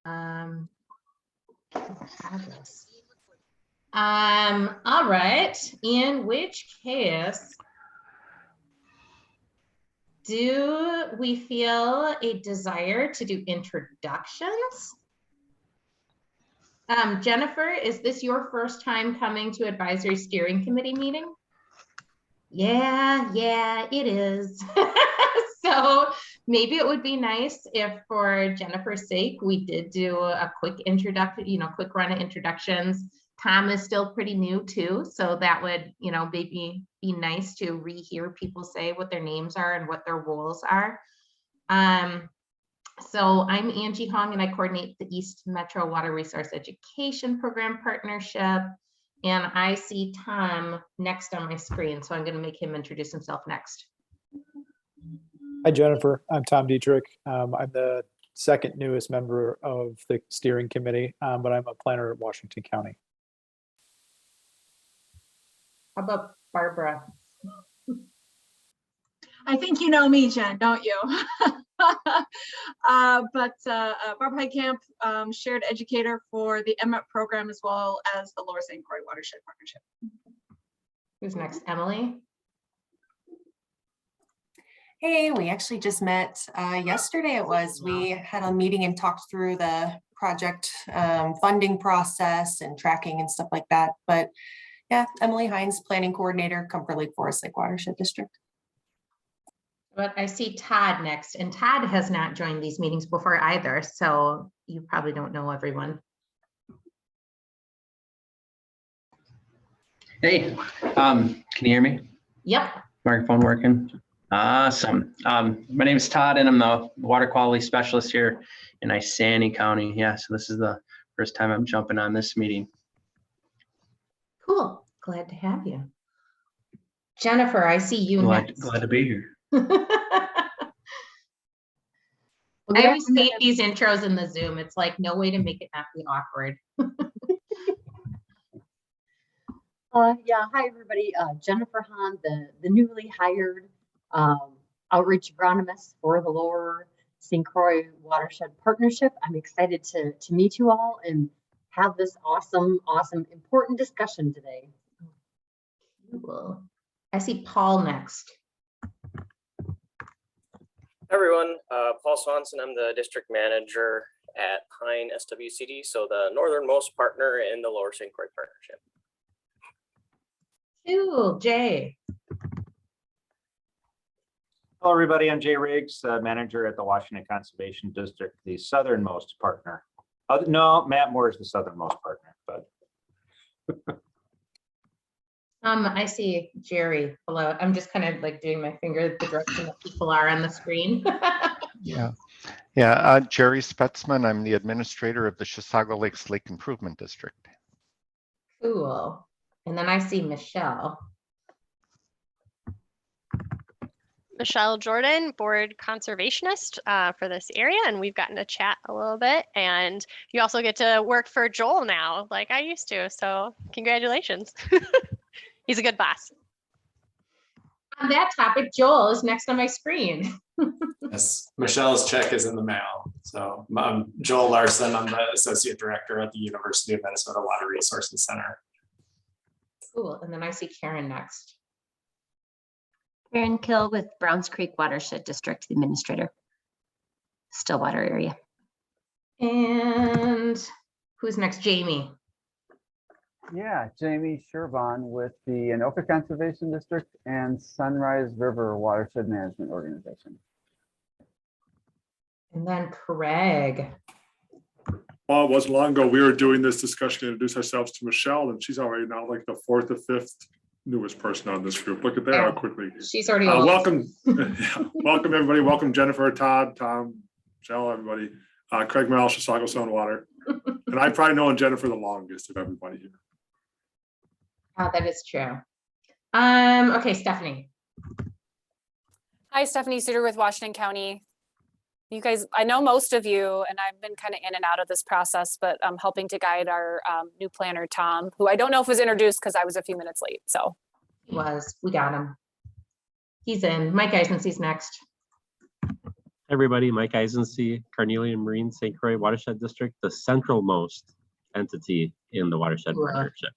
All right, in which case, do we feel a desire to do introductions? Jennifer, is this your first time coming to Advisory Steering Committee meeting? Yeah, it is. So maybe it would be nice if, for Jennifer's sake, we did do a quick introduction, quick run of introductions. Tom is still pretty new too, so that would, maybe be nice to rehear people say what their names are and what their roles are. So I'm Angie Hong, and I coordinate the East Metro Water Resource Education Program Partnership. And I see Tom next on my screen, so I'm going to make him introduce himself next. Hi, Jennifer. I'm Tom Dietrich. I'm the second newest member of the steering committee, but I'm a planner at Washington County. How about Barbara? I think you know me, Jen, don't you? Barbara Heitkamp, shared educator for the MEP program as well as the Lower St. Croix Watershed Partnership. Who's next? Emily? Hey, we actually just met yesterday. We had a meeting and talked through the project funding process and tracking and stuff like that. But yeah, Emily Hines, planning coordinator, Comfort Lake Forest Lake Watershed District. But I see Todd next, and Todd has not joined these meetings before either, so you probably don't know everyone. Hey, can you hear me? Yep. Microphone working? Awesome. My name is Todd, and I'm the water quality specialist here in Isani County. Yeah, so this is the first time I'm jumping on this meeting. Cool. Glad to have you. Jennifer, I see you next. Glad to be here. I always hate these intros in the Zoom. It's like no way to make it not be awkward. Yeah, hi everybody. Jennifer Hahn, the newly hired outreach agronomist for the Lower St. Croix Watershed Partnership. I'm excited to meet you all and have this awesome, important discussion today. Cool. I see Paul next. Hi everyone, Paul Swanson. I'm the district manager at Pine SWCD, so the northernmost partner in the Lower St. Croix Partnership. Cool. Jay. Hello everybody, I'm Jay Riggs, manager at the Washington Conservation District, the southernmost partner. No, Matt Moore is the southernmost partner, but. I see Jerry below. I'm just kind of like doing my finger the direction that people are on the screen. Yeah. Jerry Spetzman. I'm the administrator of the Chisago Lakes Lake Improvement District. Cool. And then I see Michelle. Michelle Jordan, board conservationist for this area, and we've gotten to chat a little bit. And you also get to work for Joel now, like I used to. So congratulations. He's a good boss. On that topic, Joel is next on my screen. Yes, Michelle's check is in the mail. So I'm Joel Larson. I'm the associate director at the University of Minnesota Water Resources Center. Cool. And then I see Karen next. Karen Kill with Browns Creek Watershed District, the administrator, Stillwater area. And who's next? Jamie. Yeah, Jamie Shervon with the Anoka Conservation District and Sunrise River Watershed Management Organization. And then Craig. Well, it wasn't long ago we were doing this discussion to introduce ourselves to Michelle, and she's already now like the fourth or fifth newest person on this group. Look at that, how quickly. She's already welcome. Yeah, welcome everybody. Welcome Jennifer, Todd, Tom, Michelle, everybody. Craig Merrill, Chisago Sound Water. And I've probably known Jennifer the longest of everybody here. Oh, that is true. Okay, Stephanie. Hi, Stephanie Suter with Washington County. You guys, I know most of you, and I've been kind of in and out of this process, but I'm helping to guide our new planner, Tom, who I don't know if was introduced because I was a few minutes late. So he was. We got him. He's in. Mike Eisensee's next. Everybody, Mike Eisensee, Carnelian Marine St. Croix Watershed District, the centralmost entity in the watershed partnership.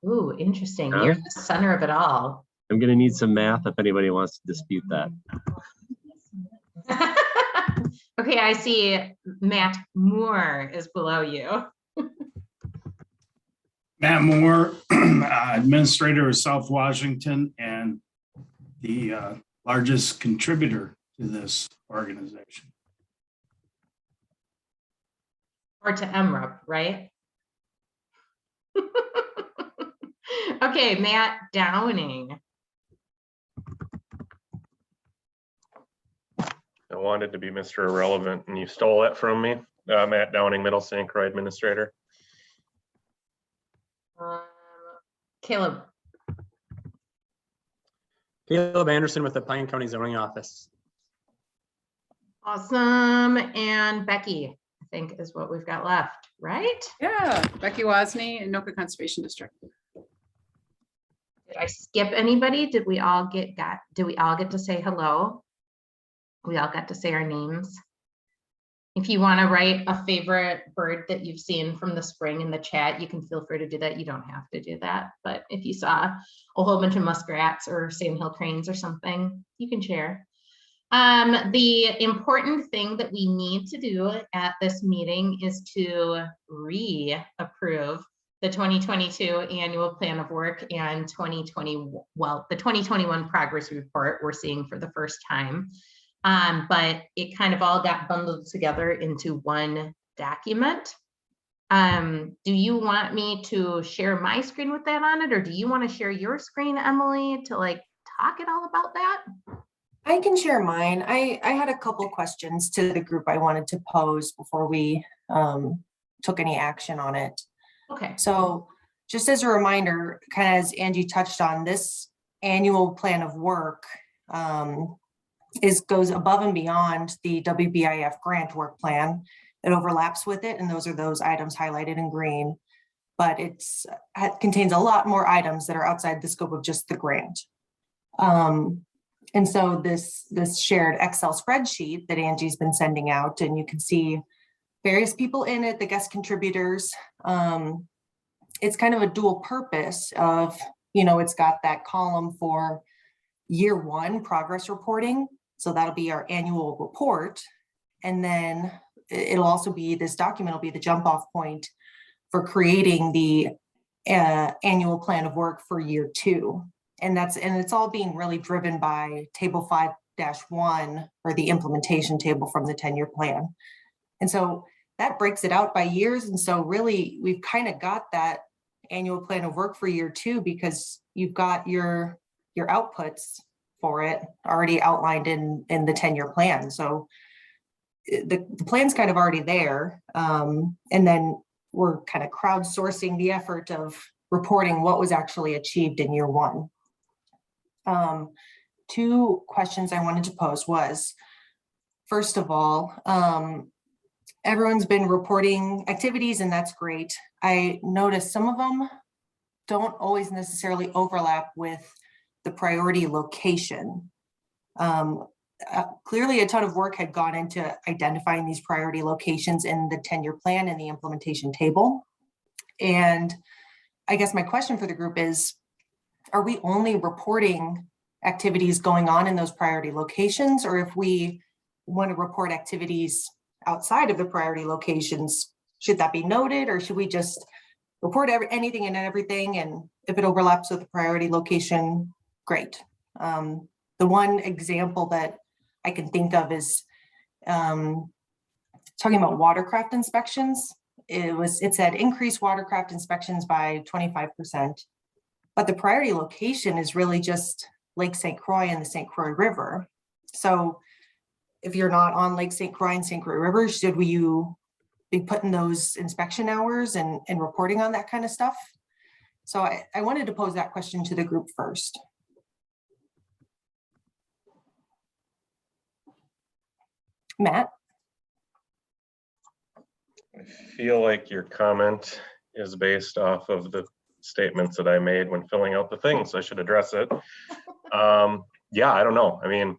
Ooh, interesting. Huh? You're the center of it all. I'm gonna need some math if anybody wants to dispute that. Okay, I see Matt Moore is below you. Matt Moore, Administrator of South Washington and the largest contributor to this organization. Or to MRUP, right? Okay, Matt Downing. I wanted to be Mr. Irrelevant and you stole that from me. Matt Downing, Middle St. Croix Administrator. Caleb. Caleb Anderson with the Pine County Zoning Office. Awesome. And Becky, I think is what we've got left, right? Yeah, Becky Wozni, Anoka Conservation District. Did I skip anybody? Did we all get to say hello? We all got to say our names. If you want to write a favorite bird that you've seen from the spring in the chat, you can feel free to do that. You don't have to do that. But if you saw a whole bunch of muskrats or sandhill cranes or something, you can share. The important thing that we need to do at this meeting is to re-approve the 2022 annual plan of work and the 2021 progress report we're seeing for the first time. But it kind of all got bundled together into one document. Do you want me to share my screen with that on it, or do you want to share your screen, Emily, to like talk it all about that? I can share mine. I had a couple questions to the group I wanted to pose before we took any action on it. Okay. So just as a reminder, kind of as Angie touched on, this annual plan of work goes above and beyond the WBIF grant work plan. It overlaps with it, and those are those items highlighted in green, but it contains a lot more items that are outside the scope of just the grant. And so this shared Excel spreadsheet that Angie's been sending out, and you can see various people in it, the guest contributors. It's kind of a dual purpose of, it's got that column for year one progress reporting. So that'll be our annual report. And then it'll also be, this document will be the jump off point for creating the annual plan of work for year two. And it's all being really driven by table 5-1, or the implementation table from the 10-year plan. And so that breaks it out by years. And so really we've kind of got that annual plan of work for year two, because you've got your outputs for it already outlined in the 10-year plan. So the plan's kind of already there. And then we're kind of crowdsourcing the effort of reporting what was actually achieved in year one. Two questions I wanted to pose was, first of all, everyone's been reporting activities, and that's great. I noticed some of them don't always necessarily overlap with the priority location. Clearly a ton of work had gone into identifying these priority locations in the 10-year plan and the implementation table. And I guess my question for the group is, are we only reporting activities going on in those priority locations? Or if we want to report activities outside of the priority locations, should that be noted, or should we just report anything and everything? And if it overlaps with the priority location, great. The one example that I can think of is talking about watercraft inspections. It said increase watercraft inspections by 25%, but the priority location is really just Lake St. Croix and the St. Croix River. So if you're not on Lake St. Croix and St. Croix River, should you be putting those inspection hours and reporting on that kind of stuff? So I wanted to pose that question to the group first. Matt? I feel like your comment is based off of the statements that I made when filling out the thing, so I should address it. Yeah, I don't know. I mean,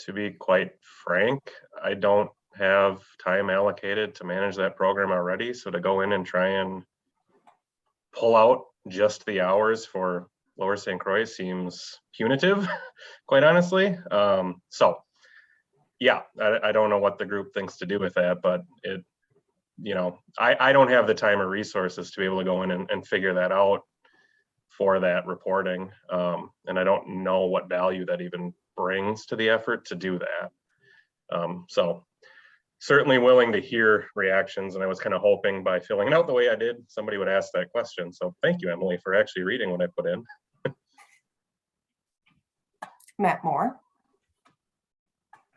to be quite frank, I don't have time allocated to manage that program already. So to go in and try and pull out just the hours for Lower St. Croix seems punitive, quite honestly. So yeah, I don't know what the group thinks to do with that, but it, you know, I don't have the time or resources to be able to go in and figure that out for that reporting. And I don't know what value that even brings to the effort to do that. So certainly willing to hear reactions. And I was kind of hoping by filling it out the way I did, somebody would ask that question. So thank you, Emily, for actually reading what I put in. Matt Moore.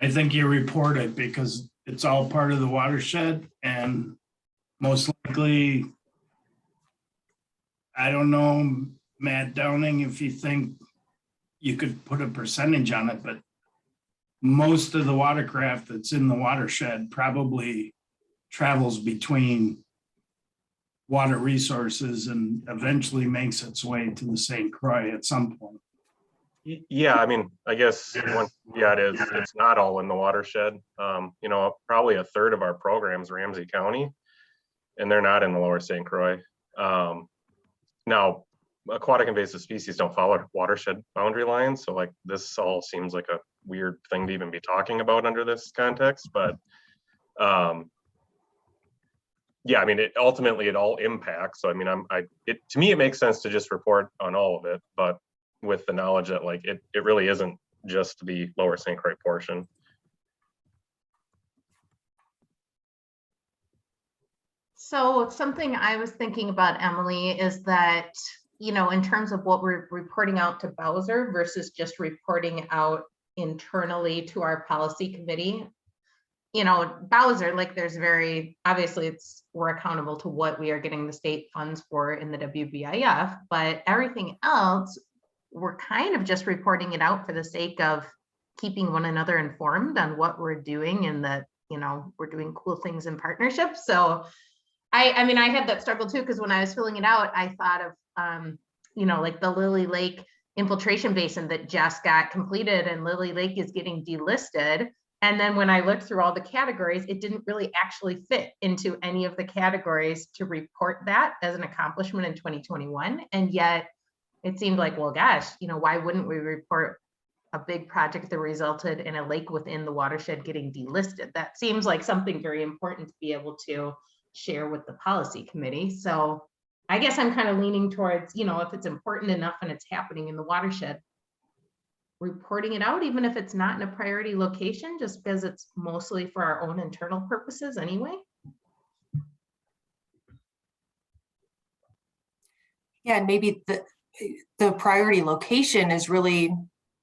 I think you report it because it's all part of the watershed, and most likely, I don't know, Matt Downing, if you think you could put a percentage on it, but most of the watercraft that's in the watershed probably travels between water resources and eventually makes its way to the St. Croix at some point. Yeah, I mean, I guess yeah, it is. It's not all in the watershed. You know, probably a third of our programs Ramsey County, and they're not in the Lower St. Croix. Now, aquatic invasive species don't follow watershed boundary lines, so like this all seems like a weird thing to even be talking about under this context. But yeah, I mean, ultimately it all impacts. So I mean, to me it makes sense to just report on all of it, but with the knowledge that like it really isn't just the Lower St. Croix portion. So something I was thinking about, Emily, is that, you know, in terms of what we're reporting out to Bowser versus just reporting out internally to our policy committee, you know, Bowser, like there's obviously we're accountable to what we are getting the state funds for in the WBIF, but everything else, we're kind of just reporting it out for the sake of keeping one another informed on what we're doing and that, you know, we're doing cool things in partnership. So I mean, I had that struggle too, because when I was filling it out, I thought of, you know, like the Lily Lake infiltration basin that just got completed and Lily Lake is getting delisted. And then when I looked through all the categories, it didn't really actually fit into any of the categories to report that as an accomplishment in 2021. And yet it seemed like, well, gosh, you know, why wouldn't we report a big project that resulted in a lake within the watershed getting delisted? That seems like something very important to be able to share with the policy committee. So I guess I'm kind of leaning towards, you know, if it's important enough and it's happening in the watershed, reporting it out, even if it's not in a priority location, just because it's mostly for our own internal purposes anyway. Yeah, and maybe the priority location is really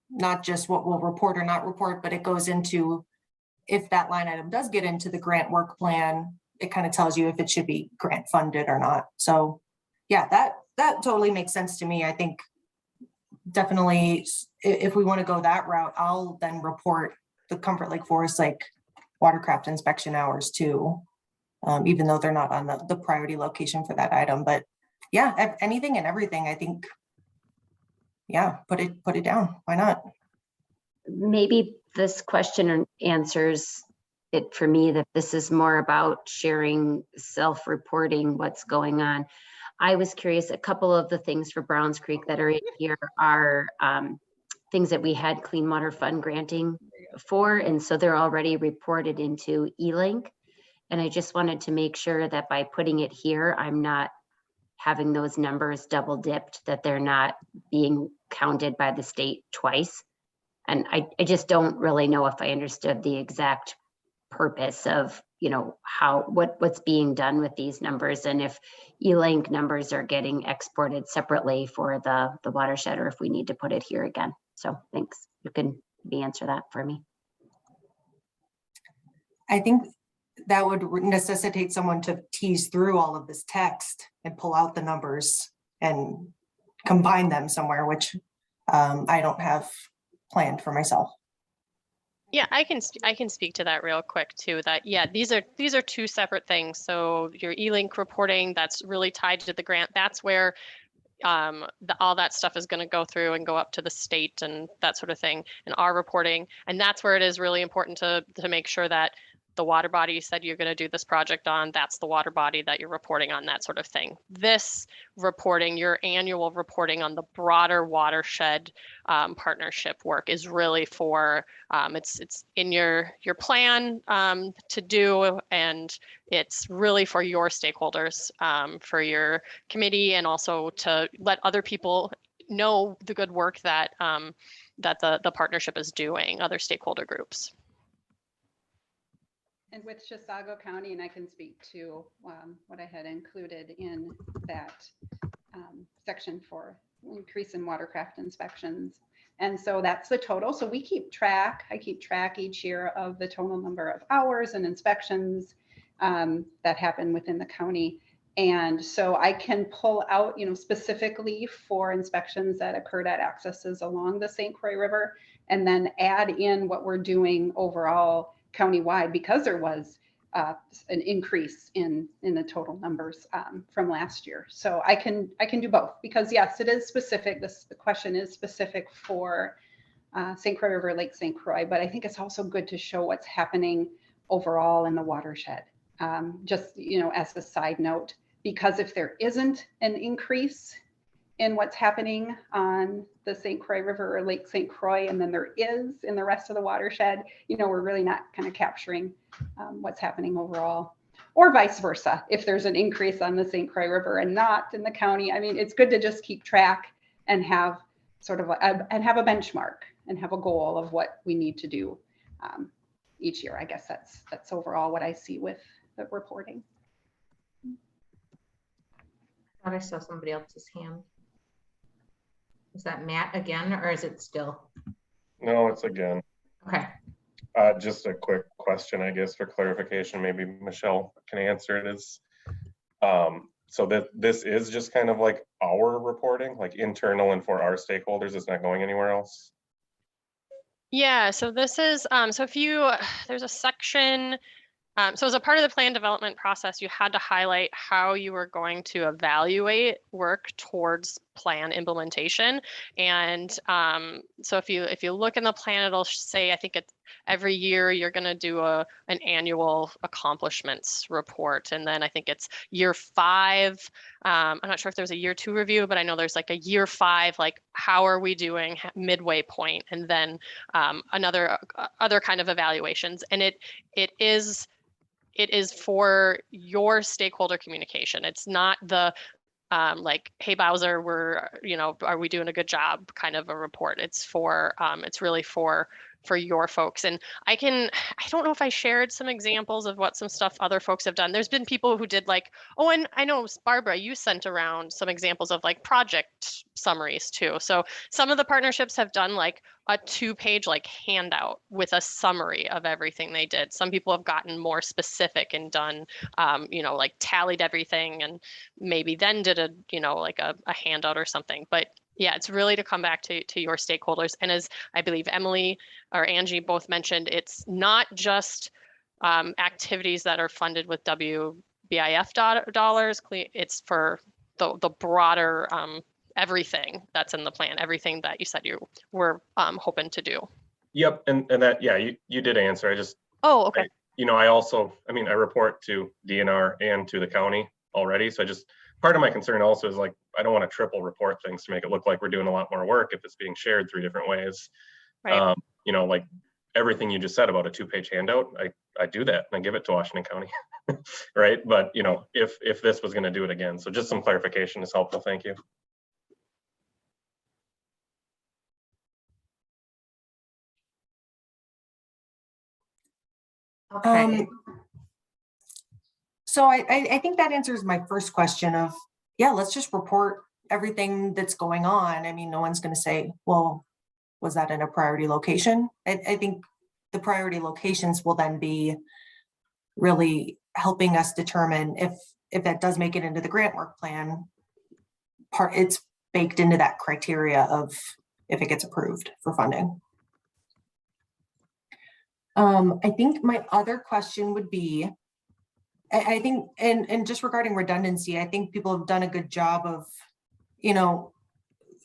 not just what we'll report or not report, but it goes into if that line item does get into the grant work plan, it kind of tells you if it should be grant funded or not. So yeah, that totally makes sense to me. I think definitely if we want to go that route, I'll then report the Comfort Lake Forest Lake watercraft inspection hours too, even though they're not on the priority location for that item. But yeah, anything and everything, I think, yeah, put it down. Why not? Maybe this question answers it for me, that this is more about sharing, self-reporting what's going on. I was curious, a couple of the things for Browns Creek that are in here are things that we had Clean Water Fund granting for, and so they're already reported into eLink. And I just wanted to make sure that by putting it here, I'm not having those numbers double dipped, that they're not being counted by the state twice. And I just don't really know if I understood the exact purpose of, you know, what's being done with these numbers, and if eLink numbers are getting exported separately for the watershed, or if we need to put it here again. So thanks. You can answer that for me. I think that would necessitate someone to tease through all of this text and pull out the numbers and combine them somewhere, which I don't have planned for myself. Yeah, I can speak to that real quick too. That yeah, these are two separate things. So your eLink reporting, that's really tied to the grant. That's where all that stuff is going to go through and go up to the state and that sort of thing, and our reporting. And that's where it is really important to make sure that the water body you said you're going to do this project on, that's the water body that you're reporting on, that sort of thing. This reporting, your annual reporting on the broader watershed partnership work is really for, it's in your plan to do, and it's really for your stakeholders, for your committee, and also to let other people know the good work that that the partnership is doing, other stakeholder groups. And with Chisago County, and I can speak to what I had included in that section for increase in watercraft inspections. And so that's the total. So we keep track, I keep track each year of the total number of hours and inspections that happen within the county. And so I can pull out, specifically for inspections that occurred at accesses along the St. Croix River, and then add in what we're doing overall countywide, because there was an increase in the total numbers from last year. So I can do both, because yes, it is specific. The question is specific for St. Croix River, Lake St. Croix, but I think it's also good to show what's happening overall in the watershed. Just, as a side note, because if there isn't an increase in what's happening on the St. Croix River or Lake St. Croix, and then there is in the rest of the watershed, we're really not kind of capturing what's happening overall, or vice versa. If there's an increase on the St. Croix River and not in the county, I mean, it's good to just keep track and have sort of and have a benchmark and have a goal of what we need to do each year. I guess that's overall what I see with the reporting. I thought I saw somebody else's hand. Is that Matt again, or is it still? No, it's again. Okay. Just a quick question, I guess, for clarification. Maybe Michelle can answer it. Is so that this is just kind of like our reporting, like internal and for our stakeholders. It's not going anywhere else. Yeah. So this is so if there's a section. So as a part of the plan development process, you had to highlight how you were going to evaluate work towards plan implementation. And so if you look in the plan, it'll say, I think it's every year you're going to do an annual accomplishments report. And then I think it's year 5. I'm not sure if there's a year 2 review, but I know there's like a year 5, like how are we doing, midway point, and then other kind of evaluations. And it is for your stakeholder communication. It's not the like, hey, Bowser, are we doing a good job kind of a report. It's for, it's really for your folks. And I don't know if I shared some examples of what some stuff other folks have done. There's been people who did like, oh, and I know Barbara, you sent around some examples of like project summaries too. So some of the partnerships have done like a 2-page like handout with a summary of everything they did. Some people have gotten more specific and done, like tallied everything and maybe then did a handout or something. But yeah, it's really to come back to your stakeholders. And as I believe Emily or Angie both mentioned, it's not just activities that are funded with WBIF dollars. It's for the broader everything that's in the plan, everything that you said you were hoping to do. Yep, and that, yeah, you did answer. I just, oh, okay. I report to DNR and to the county already. So part of my concern also is like, I don't want to triple report things to make it look like we're doing a lot more work if it's being shared 3 different ways. Right. Like everything you just said about a 2-page handout, I do that and I give it to Washington County, right? But if this was going to do it again, so just some clarification is helpful. Thank you. Okay. So I think that answers my first question of, yeah, let's just report everything that's going on. I mean, no one's going to say, well, was that in a priority location? I think the priority locations will then be really helping us determine if that does make it into the grant work plan. It's baked into that criteria of if it gets approved for funding. I think my other question would be, I think, and just regarding redundancy, I think people have done a good job of, you know,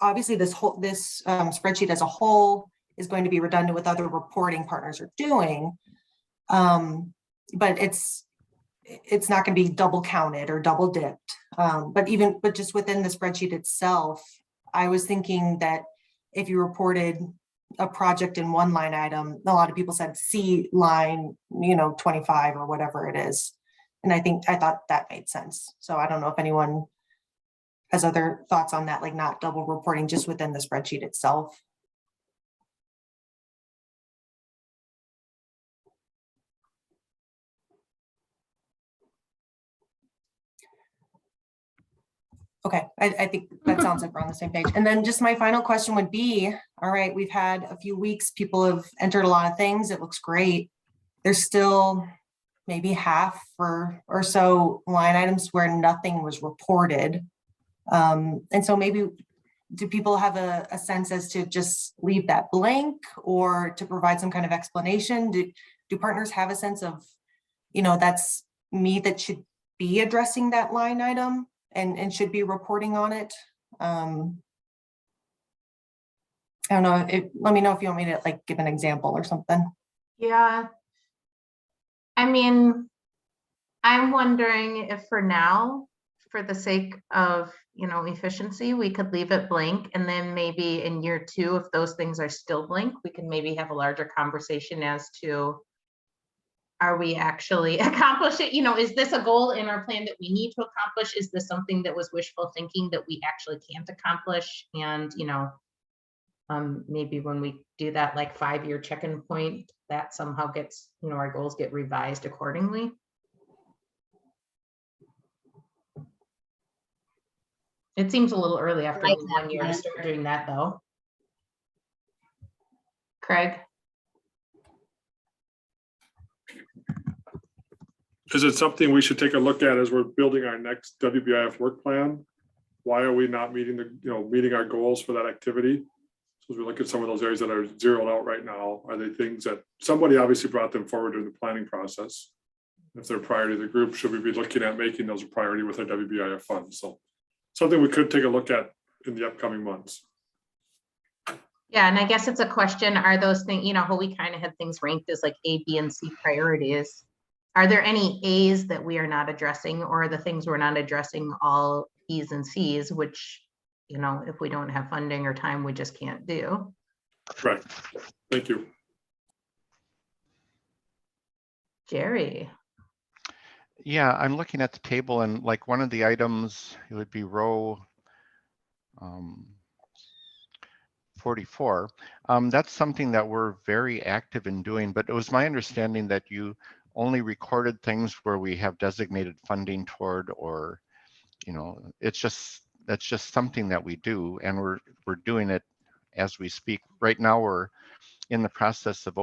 obviously this spreadsheet as a whole is going to be redundant with other reporting partners are doing. But it's not going to be double counted or double dipped. But just within the spreadsheet itself, I was thinking that if you reported a project in one line item, a lot of people said C line, 25 or whatever it is. And I thought that made sense. So I don't know if anyone has other thoughts on that, like not double reporting just within the spreadsheet itself. Okay, I think that sounds like we're on the same page. And then just my final question would be, all right, we've had a few weeks, people have entered a lot of things. It looks great. There's still maybe half or so line items where nothing was reported. And so maybe do people have a sense as to just leave that blank or to provide some kind of explanation? Do partners have a sense of, that's me that should be addressing that line item and should be reporting on it? I don't know. Let me know if you want me to like give an example or something. Yeah. I mean, I'm wondering if for now, for the sake of, efficiency, we could leave it blank. And then maybe in year 2, if those things are still blank, we can maybe have a larger conversation as to, are we actually accomplishing, is this a goal in our plan that we need to accomplish? Is this something that was wishful thinking that we actually can't accomplish? And, maybe when we do that like 5-year check-in point, that somehow gets, our goals get revised accordingly. It seems a little early after 1 year to start doing that though. Craig? Is it something we should take a look at as we're building our next WBIF work plan? Why are we not meeting meeting our goals for that activity? So as we look at some of those areas that are zeroed out right now, are they things that somebody obviously brought them forward during the planning process? If they're priority to the group, should we be looking at making those a priority with our WBIF funds? So something we could take a look at in the upcoming months. Yeah, and I guess it's a question, are those things, how we kind of had things ranked as like A, B, and C priorities. Are there any A's that we are not addressing, or are the things we're not addressing all B's and C's, which, if we don't have funding or time, we just can't do? Right. Thank you. Jerry. Yeah, I'm looking at the table and like one of the items, it would be row 44. That's something that we're very active in doing, but it was my understanding that you only recorded things where we have designated funding toward, or, that's just something that we do, and we're doing it as we speak. Right now, we're in the process of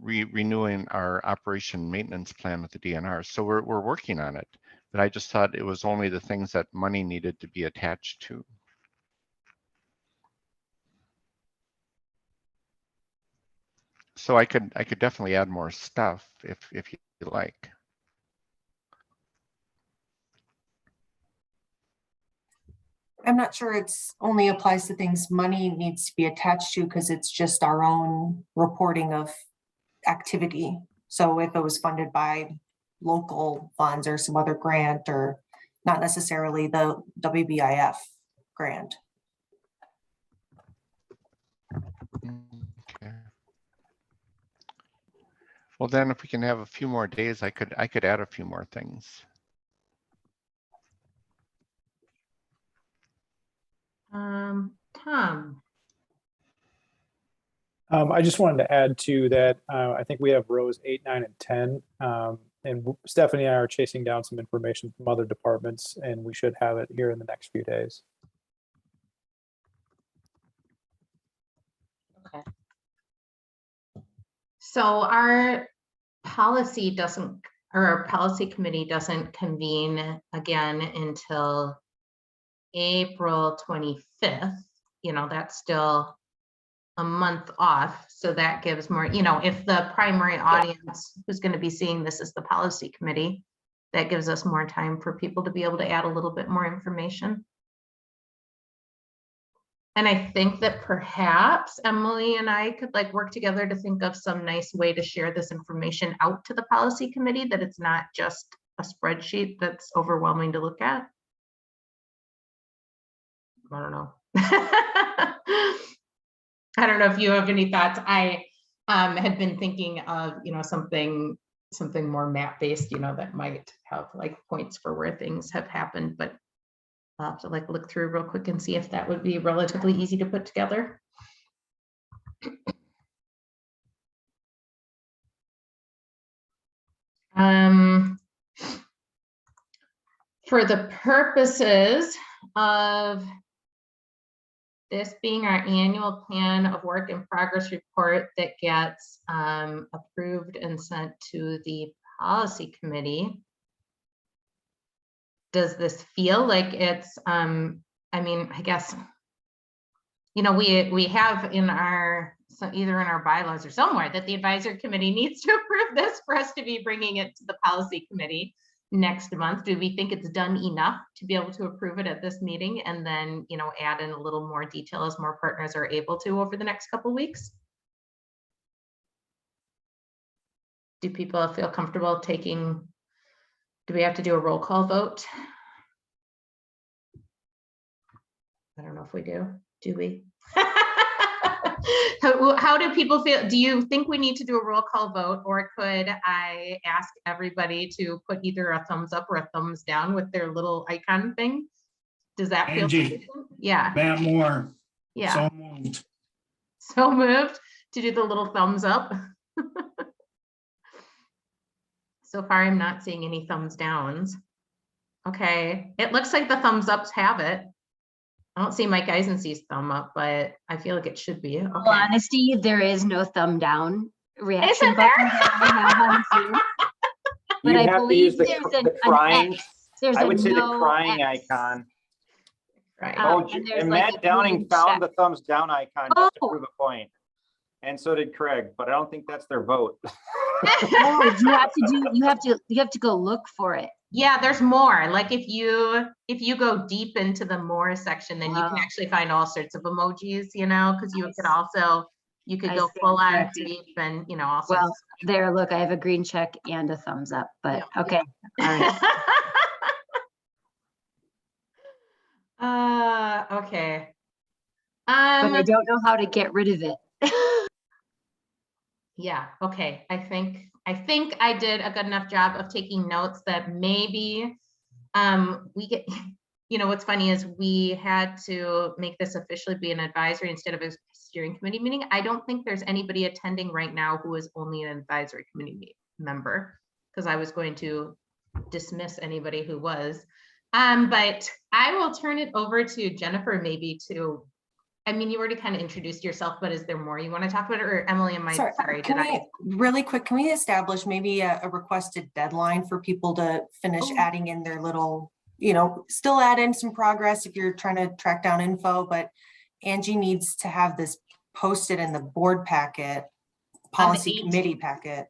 renewing our operation maintenance plan with the DNR. So we're working on it, but I just thought it was only the things that money needed to be attached to. So I could definitely add more stuff if you like. I'm not sure it's only applies to things money needs to be attached to, because it's just our own reporting of activity. So if it was funded by local funds or some other grant, or not necessarily the WBIF grant. Okay. Well, then if we can have a few more days, I could add a few more things. Tom. I just wanted to add to that. I think we have rows 8, 9, and 10. And Stephanie and I are chasing down some information from other departments, and we should have it here in the next few days. Okay. So our policy committee doesn't convene again until April 25th. That's still a month off. So that gives more, if the primary audience who's going to be seeing this is the policy committee, that gives us more time for people to be able to add a little bit more information. And I think that perhaps Emily and I could like work together to think of some nice way to share this information out to the policy committee, that it's not just a spreadsheet that's overwhelming to look at. I don't know. I don't know if you have any thoughts. I had been thinking of, something more map based, that might have like points for where things have happened, but I'll have to like look through real quick and see if that would be relatively easy to put together. For the purposes of this being our annual plan of work in progress report that gets approved and sent to the policy committee, does this feel like it's, I mean, I guess, we have in our, either in our bylaws or somewhere, that the advisory committee needs to approve this for us to be bringing it to the policy committee next month. Do we think it's done enough to be able to approve it at this meeting, and then, add in a little more detail as more partners are able to over the next couple of weeks? Do people feel comfortable taking, do we have to do a roll call vote? I don't know if we do. Do we? How do people feel? Do you think we need to do a roll call vote, or could I ask everybody to put either a thumbs up or a thumbs down with their little icon thing? Does that feel sufficient? Yeah. Matt Moore. Yeah. So moved. So moved to do the little thumbs up. So far, I'm not seeing any thumbs downs. Okay, it looks like the thumbs ups have it. I don't see Mike Eisensee's thumb up, but I feel like it should be. Okay. Well, honesty, there is no thumb down reaction Isn't button there? that I have on Zoom. But You I have to believe use the there's crying. There's I a would say the no crying X. icon. Right. Oh, and there's and like Matt a Downing green found check. the thumbs down icon just to Oh. prove a point. And so did Craig, but I don't think that's their vote. No, you have to go look for it. Yeah, there's more. Like if you go deep into the more section, then you can actually find all sorts of emojis, because you could also, you could go full on deep and, also. Well, there, look, I have a green check and a thumbs up, but Yeah, okay. All right. Okay. But I don't know how to get rid of it. Yeah, okay. I think I did a good enough job of taking notes that maybe we get, what's funny is we had to make this officially be an advisory instead of a steering committee meeting. I don't think there's anybody attending right now who is only an advisory committee member, because I was going to dismiss anybody who was. But I will turn it over to Jennifer maybe to, I mean, you already kind of introduced yourself, but is there more you want to talk about, or Emily, am I sorry? Really quick, can we establish maybe a requested deadline for people to finish adding in their little, still add in some progress if you're trying to track down info, but Angie needs to have this posted in the board packet, policy committee packet.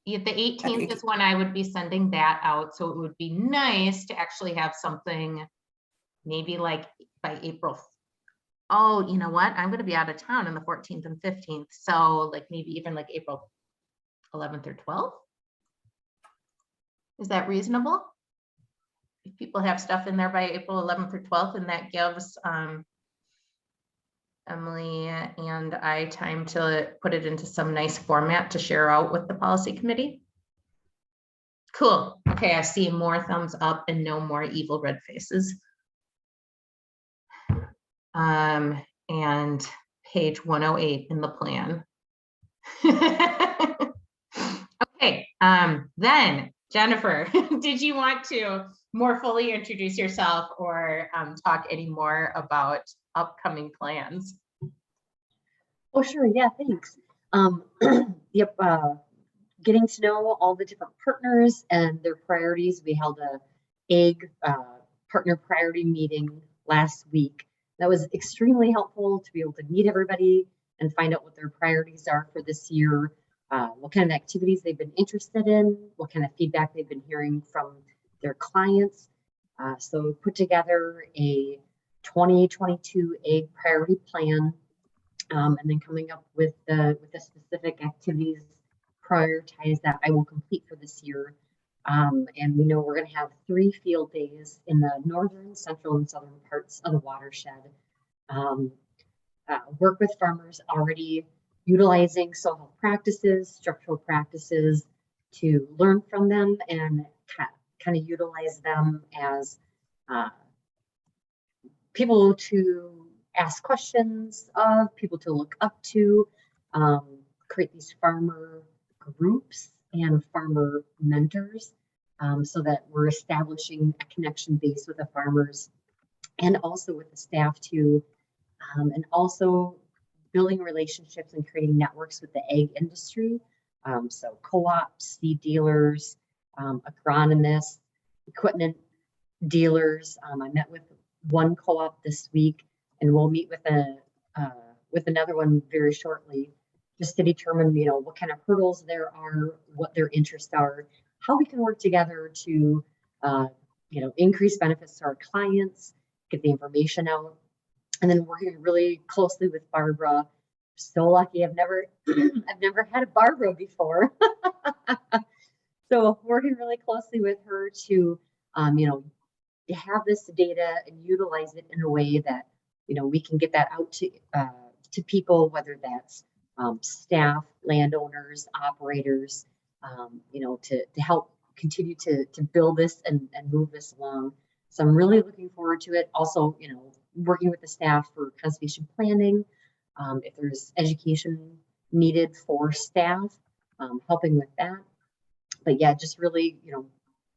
Yeah, the 18th is when I would be sending that out. So it would be nice to actually have something maybe like by April. Oh, you know what? I'm going to be out of town on the 14th and 15th. So like maybe even like April 11th or 12th. Is that reasonable? If people have stuff in there by April 11th or 12th, and that gives Emily and I time to put it into some nice format to share out with the policy committee. Cool. Okay, I see more thumbs up and no more evil red faces. And page 108 in the plan. Okay, then Jennifer, did you want to more fully introduce yourself or talk any more about upcoming plans? Oh, sure. Yeah, thanks. Yep. Getting to know all the different partners and their priorities. We held a AG partner priority meeting last week. That was extremely helpful to be able to meet everybody and find out what their priorities are for this year, what kind of activities they've been interested in, what kind of feedback they've been hearing from their clients. So we put together a 2022 Ag Priority Plan, and then coming up with the specific activities prioritized that I will complete for this year. And we know we're going to have 3 field days in the northern, central, and southern parts of the watershed. Work with farmers already utilizing soil health practices, structural practices, to learn from them and kind of utilize them as people to ask questions of, people to look up to, create these farmer groups and farmer mentors, so that we're establishing a connection base with the farmers and also with the staff too, and also building relationships and creating networks with the ag industry. So co-ops, seed dealers, agronomists, equipment dealers. I met with one co-op this week, and we'll meet with another one very shortly, just to determine, what kind of hurdles there are, what their interests are, how we can work together to, increase benefits to our clients, get the information out, and then working really closely with Barbara. So lucky, I've never had a Barbara before. So working really closely with her to, to have this data and utilize it in a way that, we can get that out to people, whether that's staff, landowners, operators, to help continue to build this and move this along. So I'm really looking forward to it. Also, working with the staff for conservation planning, if there's education needed for staff, helping with that. But yeah, just really,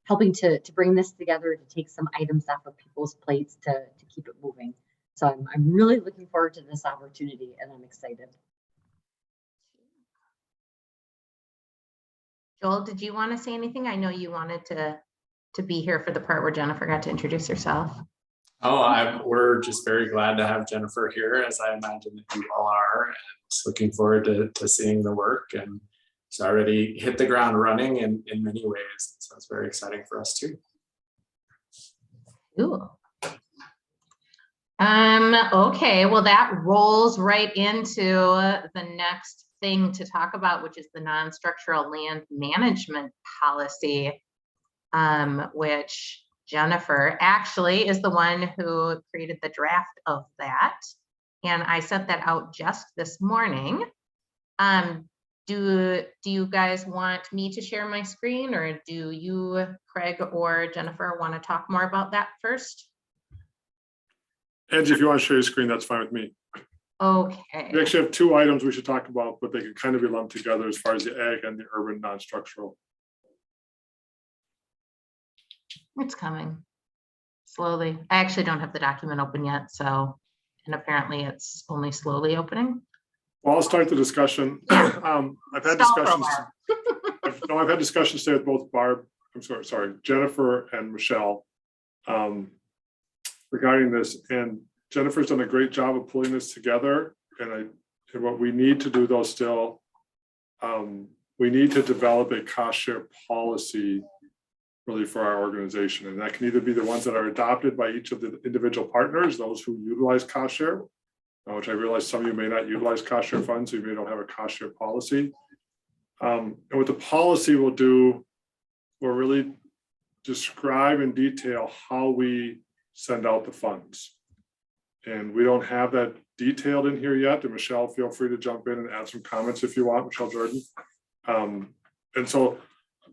helping to bring this together, to take some items off of people's plates to keep it moving. So I'm really looking forward to this opportunity, and I'm excited. Joel, did you want to say anything? I know you wanted to be here for the part where Jennifer got to introduce herself. Oh, we're just very glad to have Jennifer here, as I imagine that you all are, and looking forward to seeing the work. And it's already hit the ground running in many ways. So it's very exciting for us too. Cool. Okay, well, that rolls right into the next thing to talk about, which is the non-structural land management policy, which Jennifer actually is the one who created the draft of that. And I sent that out just this morning. Do you guys want me to share my screen, or do you, Craig or Jennifer, want to talk more about that first? Angie, if you want to share your screen, that's fine with me. Okay. We actually have 2 items we should talk about, but they can kind of be lumped together as far as the ag and the urban non-structural. It's coming slowly. I actually don't have the document open yet, so, and apparently it's only slowly opening. Well, I'll start the discussion. I've had discussions. I've had discussions today with both Jennifer and Michelle regarding this, and Jennifer's done a great job of pulling this together. And what we need to do though still, we need to develop a cost share policy really for our organization. And that can either be the ones that are adopted by each of the individual partners, those who utilize cost share, which I realize some of you may not utilize cost share funds, so you may not have a cost share policy. And what the policy will do, will really describe in detail how we send out the funds. And we don't have that detailed in here yet. And Michelle, feel free to jump in and add some comments if you want, Michelle Jordan. And so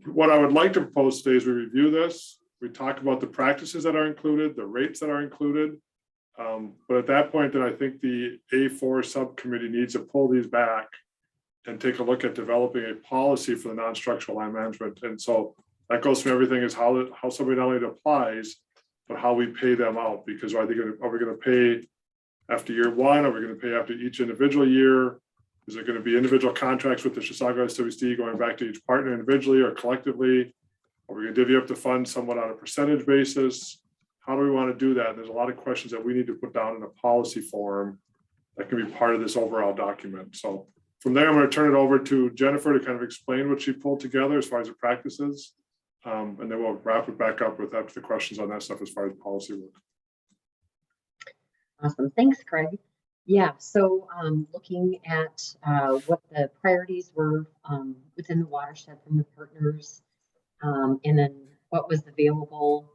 what I would like to propose today is we review this. We talk about the practices that are included, the rates that are included. But at that point, then I think the A4 subcommittee needs to pull these back and take a look at developing a policy for the non-structural land management. And so that goes from everything is how somebody not only applies, but how we pay them out. Because are we going to pay after year 1? Are we going to pay after each individual year? Is there going to be individual contracts with the Chisago SWC going back to each partner individually or collectively? Are we going to divvy up the funds somewhat on a percentage basis? How do we want to do that? And there's a lot of questions that we need to put down in a policy form that can be part of this overall document. So from there, I'm going to turn it over to Jennifer to kind of explain what she pulled together as far as the practices. And then we'll wrap it back up with after the questions on that stuff as far as policy work. Awesome. Thanks, Craig. Yeah, so looking at what the priorities were within the watershed from the partners, and then what was available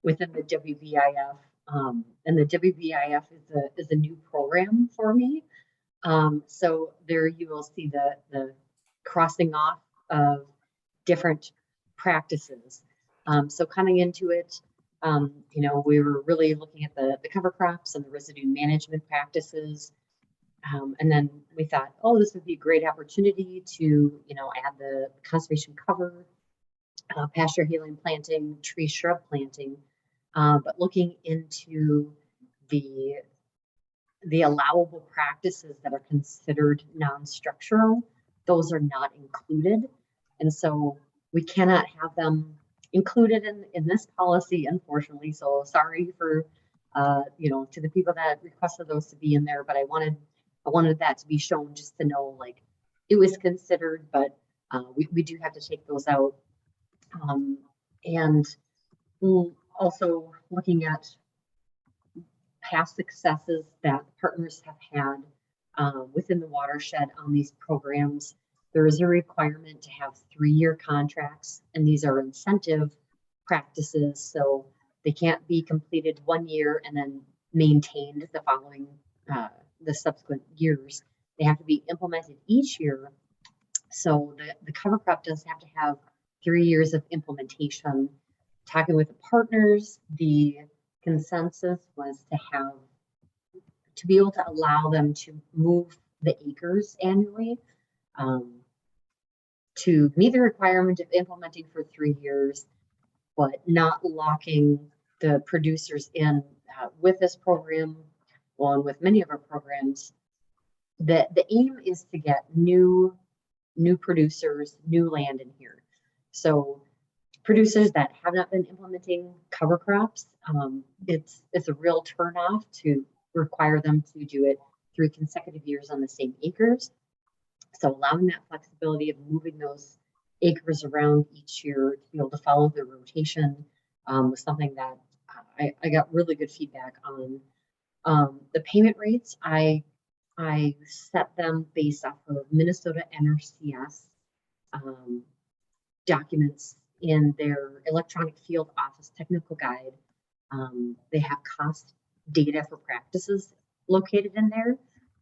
within the WBIF. And the WBIF is a new program for me. So there you will see the crossing off of different practices. So coming into it, you know, we were really looking at the cover crops and the residue management practices. And then we thought, oh, this would be a great opportunity to, you know, add the conservation cover, pasture healing planting, tree shrub planting, but looking into the allowable practices that are considered non-structural, those are not included. And so we cannot have them included in this policy, unfortunately. So sorry for, you know, to the people that requested those to be in there, but I wanted that to be shown just to know, like, it was considered, but we do have to take those out. And also looking at past successes that partners have had within the watershed on these programs. There is a requirement to have 3-year contracts, and these are incentive practices. So they can't be completed 1 year and then maintained the following, the subsequent years. They have to be implemented each year. So the cover crop does have to have 3 years of implementation. Talking with the partners, the consensus was to be able to allow them to move the acres annually to meet the requirement of implementing for 3 years, but not locking the producers in with this program, along with many of our programs. The aim is to get new producers, new land in here. So producers that have not been implementing cover crops, it's a real turnoff to require them to do it 3 consecutive years on the same acres. So allowing that flexibility of moving those acres around each year to be able to follow the rotation was something that I got really good feedback on. The payment rates, I set them based off of Minnesota NRCS documents in their electronic field office technical guide. They have cost data for practices located in there.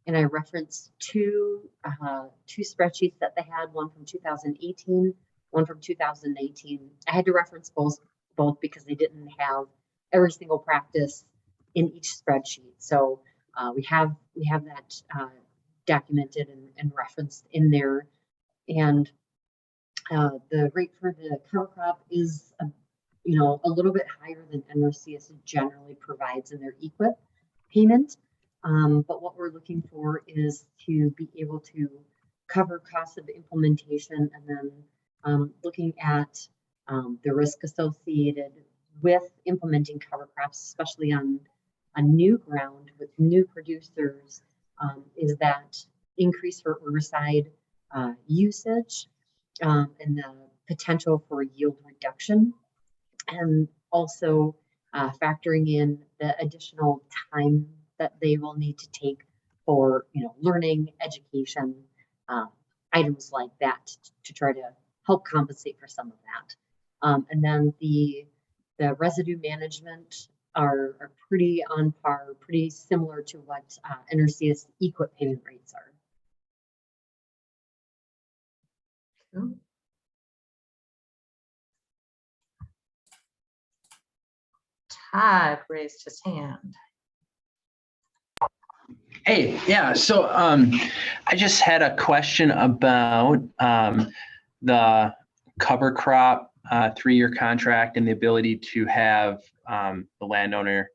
And I referenced two spreadsheets that they had, one from 2018, one from 2019. I had to reference both because they didn't have every single practice in each spreadsheet. So we have that documented and referenced in there. And the rate for the cover crop is, you know, a little bit higher than NRCS generally provides in their EQIP payment. But what we're looking for is to be able to cover costs of implementation, and then looking at the risk associated with implementing cover crops, especially on new ground with new producers, is that increase for herbicide usage and the potential for yield reduction, and also factoring in the additional time that they will need to take for, you know, learning, education, items like that to try to help compensate for some of that. And then the residue management are pretty on par, pretty similar to what NRCS EQIP payment rates are. Cool. Todd raised his hand. Hey, yeah, so I just had a question about the cover crop 3-year contract and the ability to have the landowner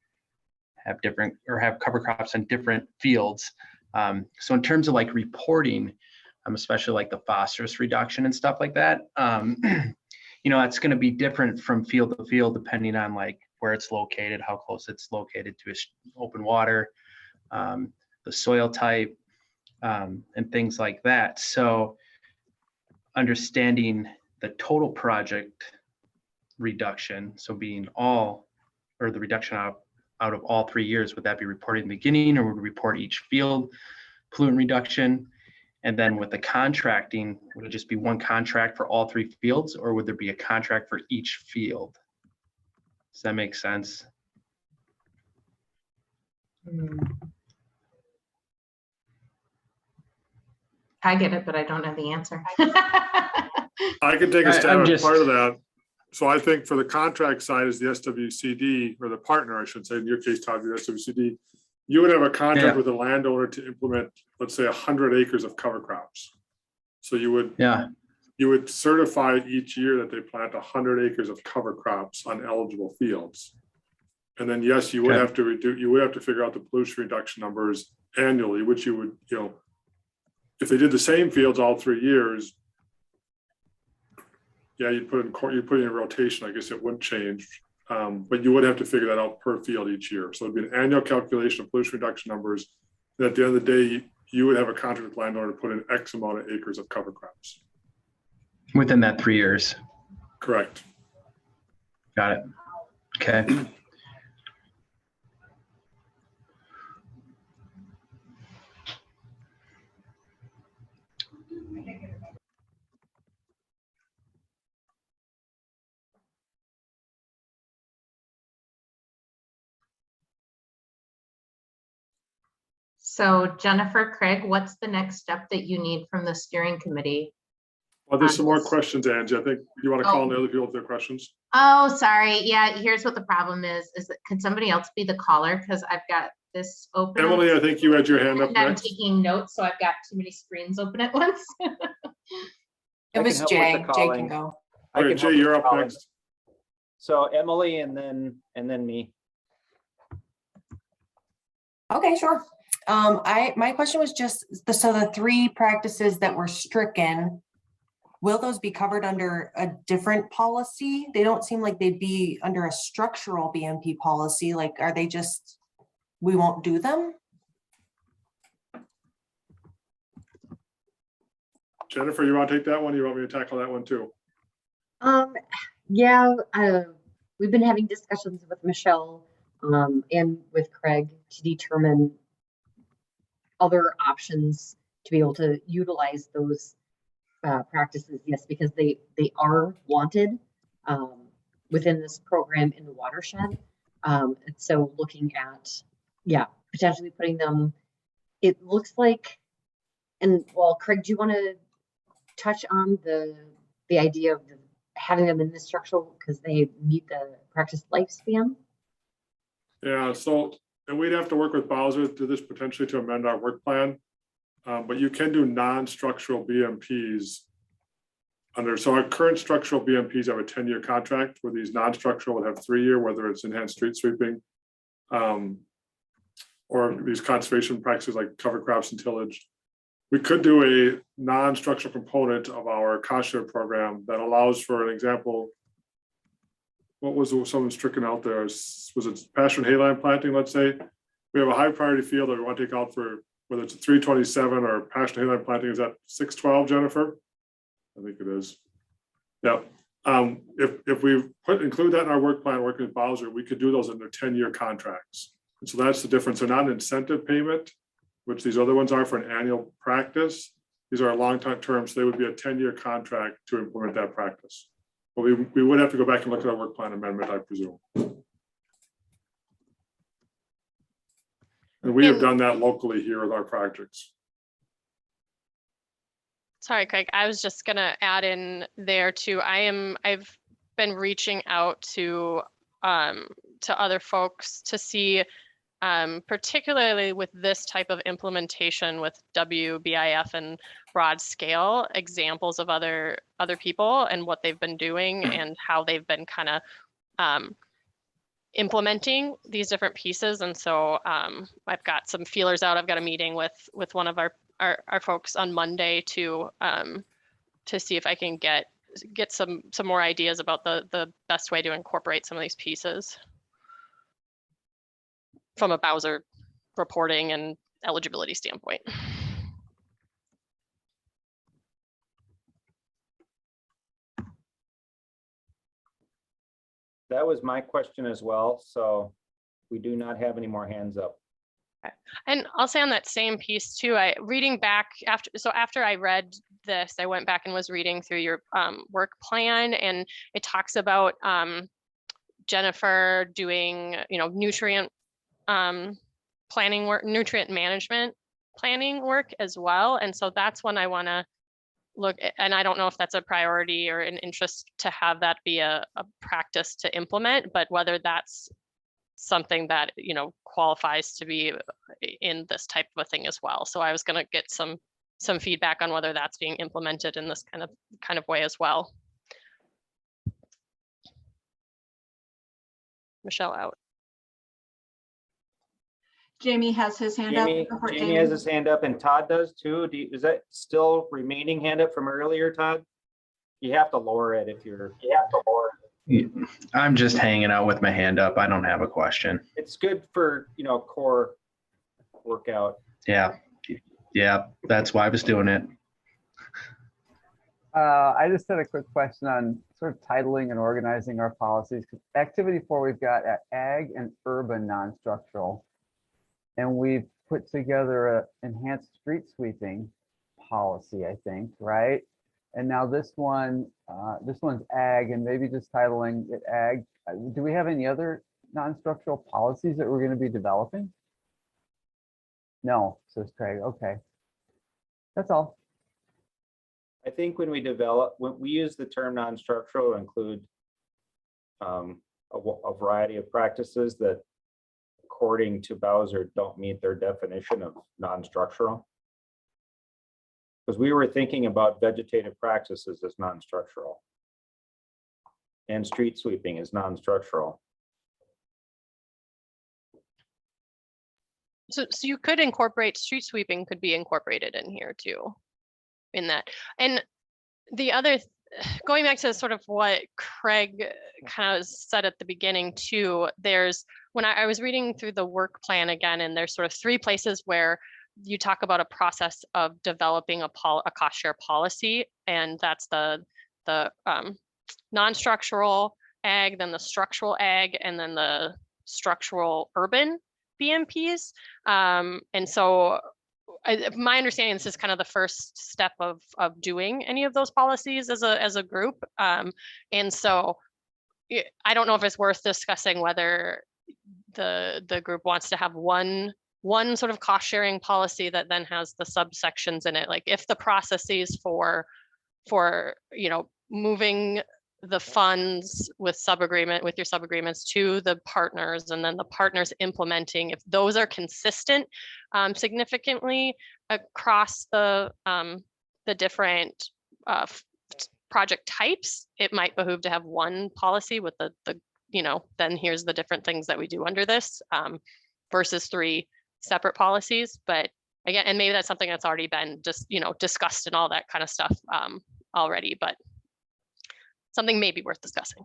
have different or have cover crops on different fields. So in terms of like reporting, especially like the phosphorus reduction and stuff like that, you know, it's going to be different from field to field depending on like where it's located, how close it's located to open water, the soil type, and things like that. So understanding the total project reduction, so being all, or the reduction of out of all 3 years? Would that be reported in the beginning, or would we report each field pollutant reduction? And then with the contracting, would it just be one contract for all 3 fields, or would there be a contract for each field? Does that make sense? I get it, but I don't know the answer. I can take a stab I'm at just- part of that. So I think for the contract side is the SWCD, or the partner, I should say, in your case, Todd, your SWCD. You would have a contract Yeah. with a landowner to implement, let's say, 100 acres of cover crops. So you would certify each year that they plant 100 acres of cover crops on eligible fields. And then, yes, you would have to figure out the pollution reduction numbers annually, which you would, if they did the same fields all 3 years, yeah, you put in a rotation. I guess it wouldn't change, but you would have to figure that out per field each year. So it'd be an annual calculation of pollution reduction numbers. And at the end of the day, you would have a contract with landowner to put in X amount of acres of cover crops. Within that 3 years. Correct. Got it. Okay. So Jennifer, Craig, what's the next step that you need from the steering committee? Well, there's some more questions, Angie. I think you want to call on the other people with their questions. Oh, sorry. Yeah, here's what the problem is that could somebody else be the caller? Because I've got this open. Emily, I think you had your hand up And I'm next. taking notes, so I've got too many screens open at once. It was Jay. Jay can go. All right, Jay, you're up next. So Emily and then me. Okay, sure. My question was just, so the 3 practices that were stricken, will those be covered under a different policy? They don't seem like they'd be under a structural BMP policy. Like, are they just, we won't do them? Jennifer, you want to take that one? You want me to tackle that one too? Yeah, we've been having discussions with Michelle and with Craig to determine other options to be able to utilize those practices. Yes, because they are wanted within this program in the watershed. And so looking at, potentially putting them, it looks like, and well, Craig, do you want to touch on the idea of having them in the structural because they meet the practice lifespan? Yeah, so, and we'd have to work with Bowser to this potentially to amend our work plan. But you can do non-structural BMPs so our current structural BMPs have a 10-year contract, where these non-structural would have 3-year, whether it's enhanced street sweeping or these conservation practices like cover crops and tillage. We could do a non-structural component of our cost share program that allows, for an example, what was someone stricken out there? Was it pasture and hayline planting, let's say? We have a high priority field that we want to take out for whether it's a 327 or pasture and hayline planting. Is that 612, Jennifer? I think it is. Yeah. If we include that in our work plan, working with Bowser, we could do those under 10-year contracts. And so that's the difference. They're not an incentive payment, which these other ones are for an annual practice. These are long-term terms. So they would be a 10-year contract to implement that practice. But we would have to go back and look at our work plan amendment, I presume. And we have done that locally here with our projects. Sorry, Craig, I was just gonna add in there too. I've been reaching out to other folks to see, particularly with this type of implementation with WBIF and broad scale, examples of other people and what they've been doing and how they've been kind of implementing these different pieces. And so I've got some feelers out. I've got a meeting with one of our folks on Monday to see if I can get some more ideas about the best way to incorporate some of these pieces from a Bowser reporting and eligibility standpoint. That was my question as well. So We do not have any more hands up. And I'll say on that same piece too, reading back after I read this, I went back and was reading through your work plan, and it talks about Jennifer doing, nutrient planning work, nutrient management planning work as well. And so that's when I want to look at, and I don't know if that's a priority or an interest to have that be a practice to implement, but whether that's something that, qualifies to be in this type of a thing as well. So I was going to get some feedback on whether that's being implemented in this kind of way as well. Michelle out. Jamie has his hand up. Jamie has his hand up, and Todd does too. Is that still remaining hand up from earlier, Todd? You have to lower it if you're. You have to lower it. I'm just hanging out with my hand up. I don't have a question. It's good for, core workout. Yeah. Yeah. That's why I was doing it. I just had a quick question on sort of titling and organizing our policies. Activity 4, we've got ag and urban non-structural. And we've put together an enhanced street sweeping policy, I think, right? And now this one's ag, and maybe just titling it ag. Do we have any other non-structural policies that we're going to be developing? No, says Craig. Okay, that's all. I think when we use the term non-structural, include a variety of practices that, according to Bowser, don't meet their definition of non-structural. Because we were thinking about vegetative practices as non-structural, and street sweeping is non-structural. So you could incorporate street sweeping, could be incorporated in here too, in that. And the other, going back to sort of what Craig kind of said at the beginning too, when I was reading through the work plan again, and there's sort of 3 places where you talk about a process of developing a cost share policy, and that's the non-structural ag, then the structural ag, and then the structural urban BMPs. And so my understanding, this is kind of the first step of doing any of those policies as a group. And so I don't know if it's worth discussing whether the group wants to have one sort of cost sharing policy that then has the subsections in it. Like if the processes for moving the funds with your sub-agreements to the partners, and then the partners implementing, if those are consistent significantly across the different project types, it might behoove to have one policy with the then here's the different things that we do under this versus 3 separate policies. But again, and maybe that's something that's already been just discussed and all that kind of stuff already, but something may be worth discussing.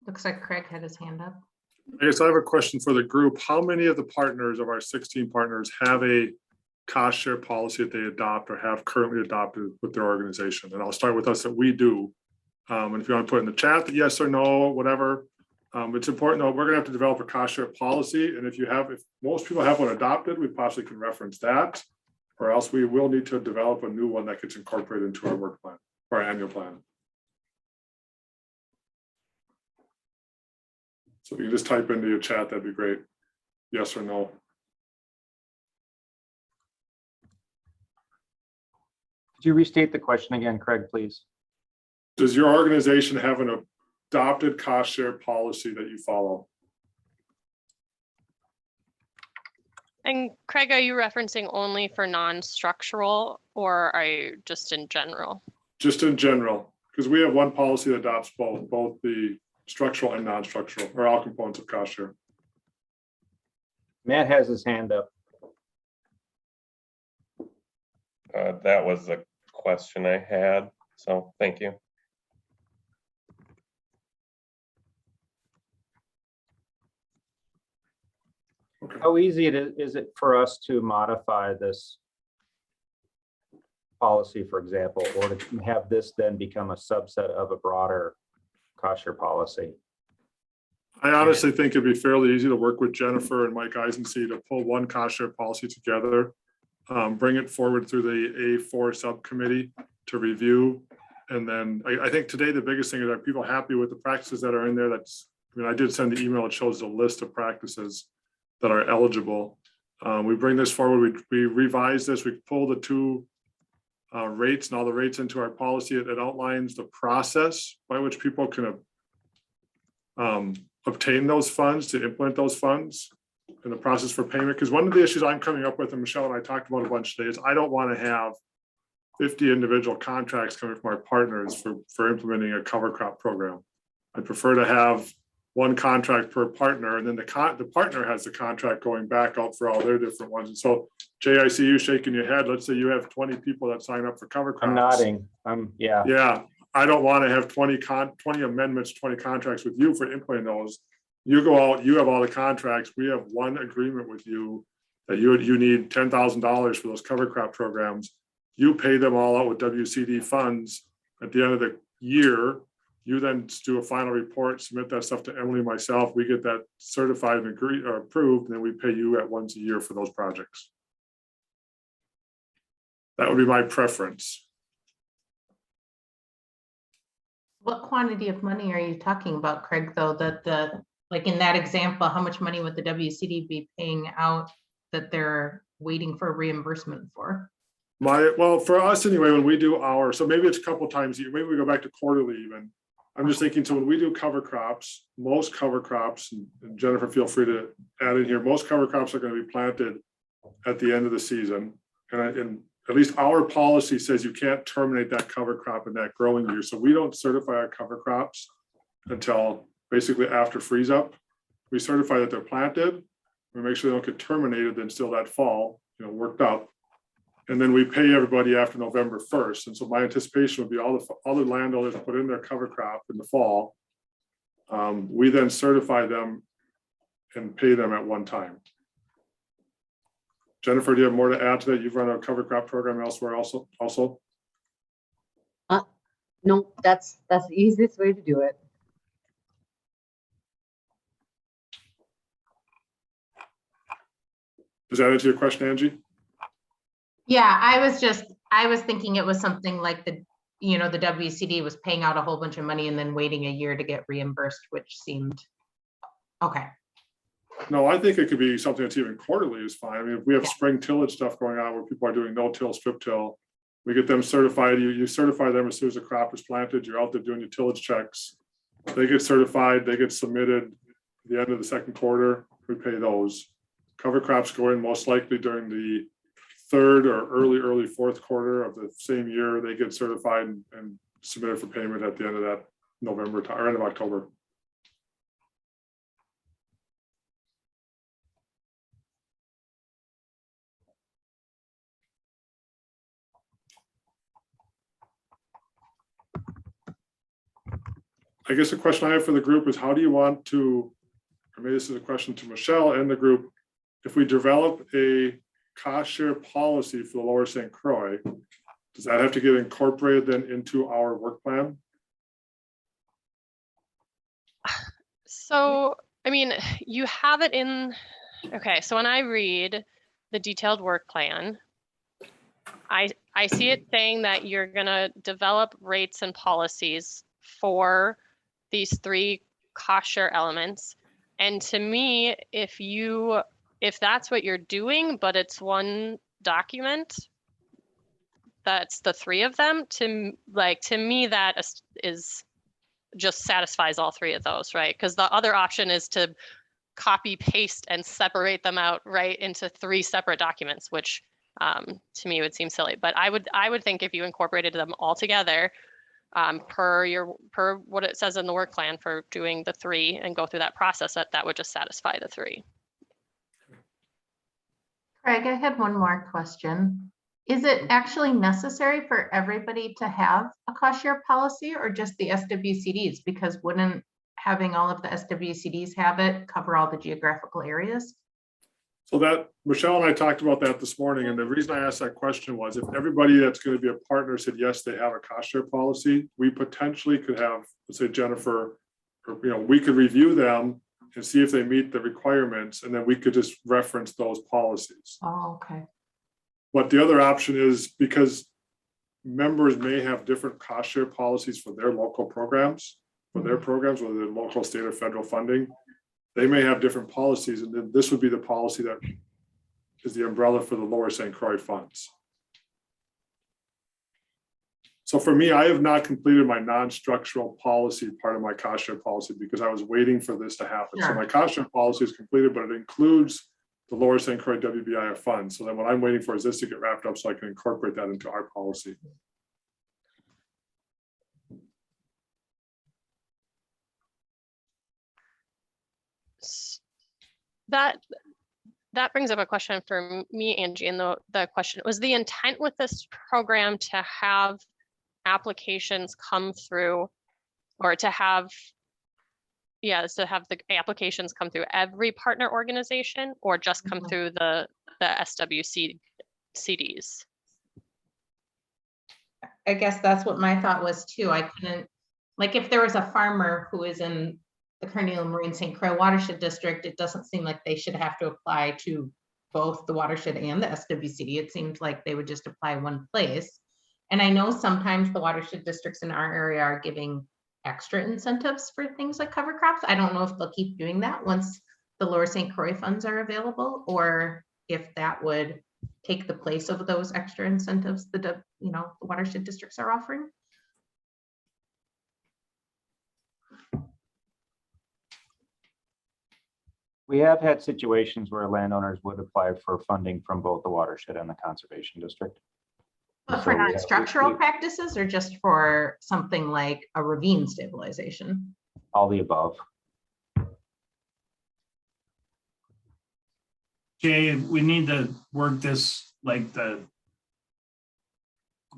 Looks like Craig had his hand up. I guess I have a question for the group. How many of the partners of our 16 partners have a cost share policy that they adopt or have currently adopted with their organization? And I'll start with us that we do. And if you want to put in the chat, yes or no, whatever, it's important though, we're gonna have to develop a cost share policy. And if most people have one adopted, we possibly can reference that, or else we will need to develop a new one that gets incorporated into our work plan or our annual plan. So if you can just type into your chat, that'd be great. Yes or no. Could you restate the question again, Craig, please? Does your organization have an adopted cost share policy that you follow? And Craig, are you referencing only for non-structural, or are you just in general? Just in general, because we have one policy that adopts both the structural and non-structural, or all components of cost share. Matt has his hand up. That was the question I had, so thank you. How easy is it for us to modify this policy, for example, or to have this then become a subset of a broader cost share policy? I honestly think it'd be fairly easy to work with Jennifer and Mike Eisensee to pull one cost share policy together, bring it forward through the A4 subcommittee to review. And then I think today the biggest thing is, are people happy with the practices that are in there? I did send the email. It shows a list of practices that are eligible. We bring this forward. We revise this. We pull the two rates and all the rates into our policy. It outlines the process by which people can obtain those funds, to implement those funds, and the process for payment. Because one of the issues I'm coming up with, and Michelle and I talked about a bunch today, is I don't want to have 50 individual contracts coming from our partners for implementing a cover crop program. I prefer to have one contract per partner, and then the partner has the contract going back out for all their different ones. And so, Jay, I see you shaking your head. Let's say you have 20 people that sign up for cover crops. I'm nodding. Yeah. Yeah, I don't want to have 20 amendments, 20 contracts with you for implementing those. You go out, you have all the contracts. We have one agreement with you that you need $10,000 for those cover crop programs. You pay them all out with WCD funds at the end of the year. You then do a final report, submit that stuff to Emily and myself. We get that certified and agreed or approved, and then we pay you at once a year for those projects. That would be my preference. What quantity of money are you talking about, Craig, though, that like in that example, how much money would the WCD be paying out that they're waiting for reimbursement for? Well, for us anyway, when we do so maybe it's a couple times a year, maybe we go back to quarterly even. I'm just thinking, so when we do cover crops, most cover crops, and Jennifer, feel free to add in here, most cover crops are going to be planted at the end of the season. And at least our policy says you can't terminate that cover crop in that growing year. So we don't certify our cover crops until basically after freeze up. We certify that they're planted. We make sure they don't get terminated then still that fall, worked up. And then we pay everybody after November 1st. And so my anticipation would be all the landowners put in their cover crop in the fall. We then certify them and pay them at one time. Jennifer, do you have more to add to that? You've run a cover crop program elsewhere also? No, that's the easiest way to do it. Does that answer your question, Angie? Yeah, I was thinking it was something like the WCD was paying out a whole bunch of money and then waiting a year to get reimbursed, which seemed okay. No, I think it could be something that's even quarterly is fine. I mean, if we have spring tillage stuff going on where people are doing no-till, strip-till, we get them certified. You certify them as soon as the crop is planted. You're out there doing your tillage checks. They get certified. They get submitted at the end of the second quarter. We pay those. Cover crops go in most likely during the third or early fourth quarter of the same year. They get certified and submitted for payment at the end of that November or end of October. I guess the question I have for the group is, how do you want to, or maybe this is a question to Michelle and the group, if we develop a cost share policy for the Lower St. Croix, does that have to get incorporated then into our work plan? So, I mean, you have it in, okay, so when I read the detailed work plan, I see it saying that you're gonna develop rates and policies for these three cost share elements. And to me, if that's what you're doing, but it's one document, that's the three of them, to me, that is just satisfies all three of those, right? Because the other option is to copy, paste, and separate them out right into three separate documents, which to me would seem silly. But I would think if you incorporated them all together, per what it says in the work plan for doing the three and go through that process, that would just satisfy the three. Craig, I had one more question. Is it actually necessary for everybody to have a cost share policy or just the SWCDs? Because wouldn't having all of the SWCDs have it cover all the geographical areas? So that, Michelle and I talked about that this morning, and the reason I asked that question was if everybody that's going to be a partner said, yes, they have a cost share policy, we potentially could have, let's say Jennifer, or, we could review them and see if they meet the requirements, and then we could just reference those policies. Oh, okay. But the other option is because members may have different cost share policies for their local programs, whether they're local, state, or federal funding. They may have different policies, and then this would be the policy that is the umbrella for the Lower St. Croix funds. So for me, I have not completed my non-structural policy part of my cost share policy because I was waiting for this to happen. So my cost share policy is completed, but it includes the Lower St. Croix WBIF funds. So then what I'm waiting for is this to get wrapped up so I can incorporate that into our policy. That brings up a question for me, Angie, and the question was the intent with this program to have applications come through, or to have the applications come through every partner organization, or just come through the SWC CDs? I guess that's what my thought was too. I couldn't, like, if there was a farmer who is in the Carnegie Marine St. Croix Watershed District, it doesn't seem like they should have to apply to both the watershed and the SWCD. It seems like they would just apply one place. And I know sometimes the watershed districts in our area are giving extra incentives for things like cover crops. I don't know if they'll keep doing that once the Lower St. Croix funds are available, or if that would take the place of those extra incentives that the watershed districts are offering. We have had situations where landowners would apply for funding from both the watershed and the conservation district. But for non-structural practices, or just for something like a ravine stabilization? All the above. Jay, we need to work this, like the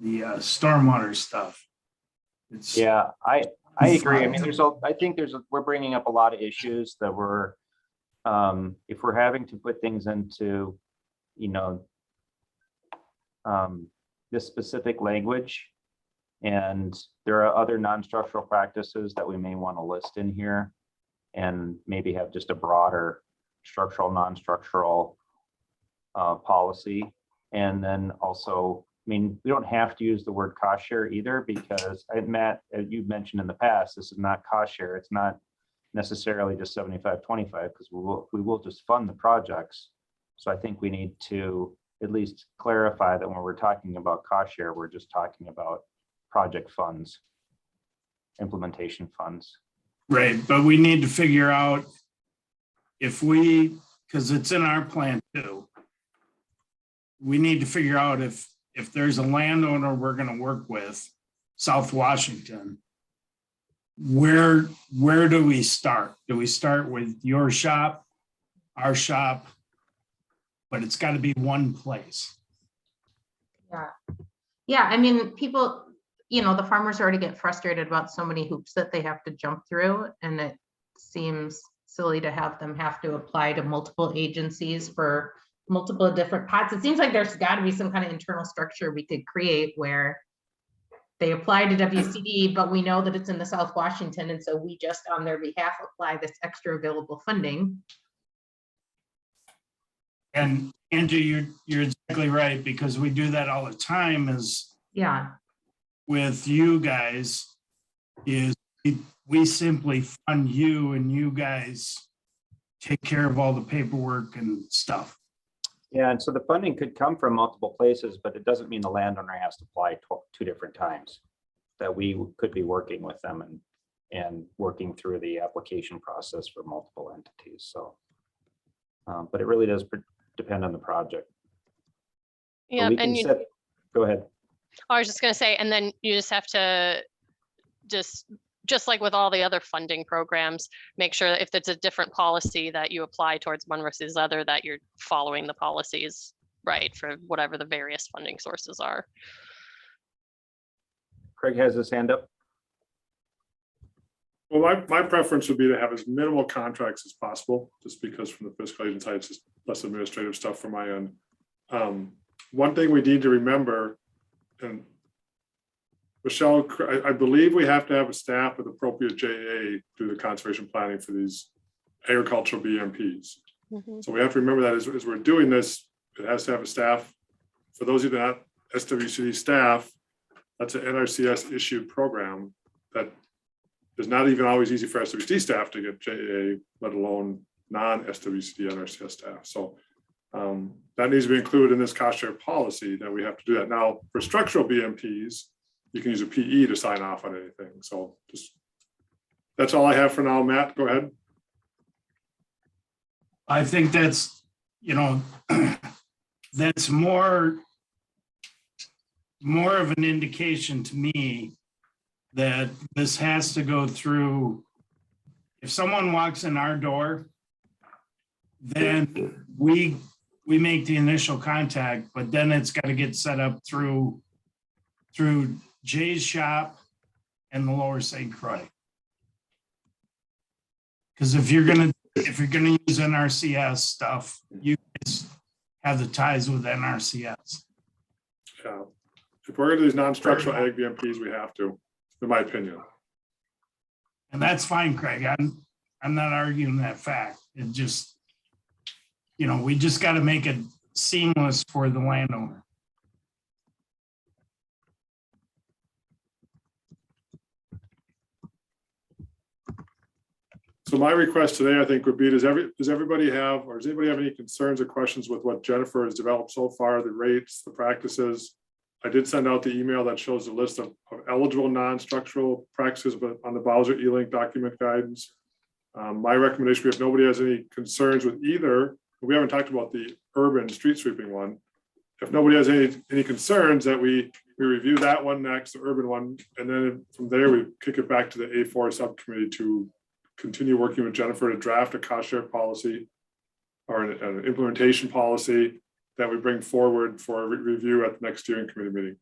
stormwater stuff. Yeah, I agree. I mean, we're bringing up a lot of issues that we're, if we're having to put things into, this specific language, and there are other non-structural practices that we may want to list in here, and maybe have just a broader structural, non-structural policy. And then also, I mean, we don't have to use the word cost share either, because Matt, as you've mentioned in the past, this is not cost share. It's not necessarily just 75-25, because we will just fund the projects. So I think we need to at least clarify that when we're talking about cost share, we're just talking about project funds, implementation funds. Right, but we need to figure out if because it's in our plan too. We need to figure out if there's a landowner we're going to work with, South Washington, where do we start? Do we start with your shop, our shop? But it's got to be one place. Yeah. I mean, people, the farmers already get frustrated about so many hoops that they have to jump through, and it seems silly to have them have to apply to multiple agencies for multiple different pots. It seems like there's got to be some kind of internal structure we could create where they apply to WCD, but we know that it's in the South Washington, and so we just on their behalf apply this extra available funding. And Angie, you're exactly right, because we do that all the time with you guys, is we simply fund you and you guys take care of all the paperwork and stuff. Yeah, and so the funding could come from multiple places, but it doesn't mean the landowner has to apply two different times. That we could be working with them and working through the application process for multiple entities. So, but it really does depend on the project. Yeah, and go ahead. I was just going to say, and then you just have to just like with all the other funding programs, make sure that if it's a different policy that you apply towards one versus the other, that you're following the policies right for whatever the various funding sources are. Craig has his hand up. Well, my preference would be to have as minimal contracts as possible, just because from the fiscal agent side, it's just less administrative stuff from my end. One thing we need to remember, and Michelle, I believe we have to have a staff with appropriate JA do the conservation planning for these agricultural BMPs. So we have to remember that as we're doing this, it has to have a staff. For those of you that are not SWCD staff, that's an NRCS issued program that is not even always easy for SWCD staff to get JA, let alone non-SWCD NRCS staff. So that needs to be included in this cost share policy that we have to do that. Now, for structural BMPs, you can use a PE to sign off on anything. So just, that's all I have for now. Matt, go ahead. I think that's, that's more of an indication to me that this has to go through. If someone walks in our door, then we make the initial contact, but then it's got to get set up through Jay's shop and the Lower St. Croix. Because if you're gonna use NRCS stuff, you guys have the ties with NRCS. Yeah. If we're gonna do these non-structural ag BMPs, we have to, in my opinion. And that's fine, Craig. I'm not arguing that fact. It just, we just got to make it seamless for the landowner. So my request today, I think, would be, does anybody have any concerns or questions with what Jennifer has developed so far, the rates, the practices? I did send out the email that shows the list of eligible non-structural practices, but on the Bowser E-Link document guidance. My recommendation, if nobody has any concerns with either, we haven't talked about the urban street sweeping one. If nobody has any concerns, that we review that one next, the urban one, and then from there we kick it back to the A4 subcommittee to continue working with Jennifer to draft a cost share policy or an implementation policy that we bring forward for review at the next steering committee meeting.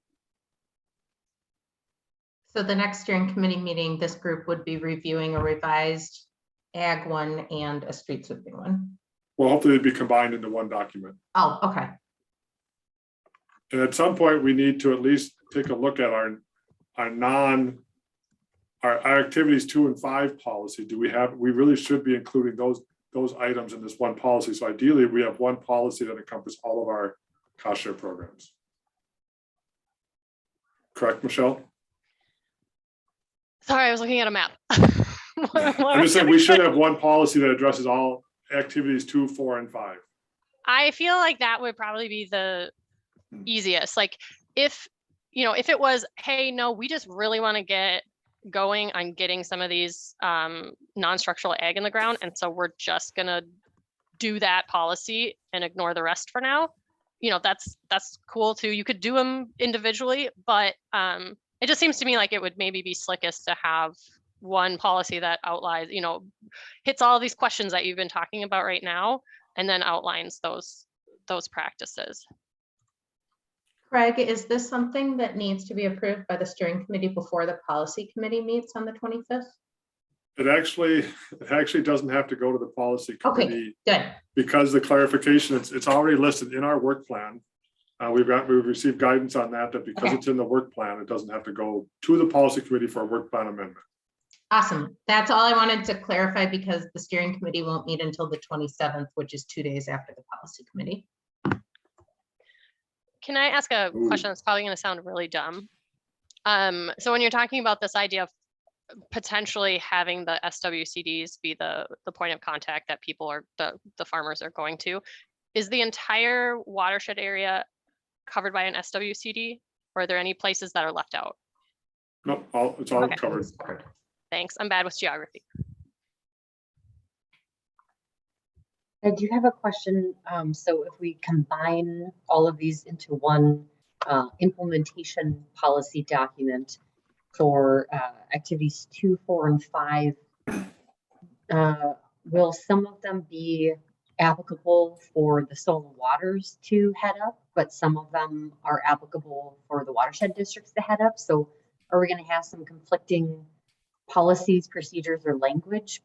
So the next steering committee meeting, this group would be reviewing a revised ag one and a street sweeping one. Well, hopefully they'd be combined into one document. Oh, okay. And at some point, we need to at least take a look at our activities 2 and 5 policy. We really should be including those items in this one policy. So ideally, we have one policy that encompasses all of our cost share programs. Correct, Michelle? Sorry, I was looking at a map. I'm just saying we should have one policy that addresses all activities 2, 4, and 5. I feel like that would probably be the easiest. Like if it was, hey, no, we just really want to get going on getting some of these non-structural ag in the ground, and so we're just gonna do that policy and ignore the rest for now. That's cool too. You could do them individually, but it just seems to me like it would maybe be slickest to have one policy that outlines, hits all of these questions that you've been talking about right now, and then outlines those practices. Craig, is this something that needs to be approved by the steering committee before the policy committee meets on the 25th? It actually doesn't have to go to the policy committee. Okay, good. Because the clarification, it's already listed in our work plan. We've received guidance on that because it's in the work plan, it doesn't have to go to the policy committee for a work plan amendment. Awesome. That's all I wanted to clarify, because the steering committee won't meet until the 27th, which is 2 days after the policy committee. Can I ask a question that's probably going to sound really dumb? So when you're talking about this idea of potentially having the SWCDs be the point of contact that people are, the farmers are going to, is the entire watershed area covered by an SWCD, or are there any places that are left out? No, it's all covered. Thanks. I'm bad with geography. I do have a question. So if we combine all of these into one implementation policy document for activities 2, 4, and 5, will some of them be applicable for the Soil and Waters to head up, but some of them are applicable for the watershed districts to head up? So are we going to have some conflicting policies, procedures, or language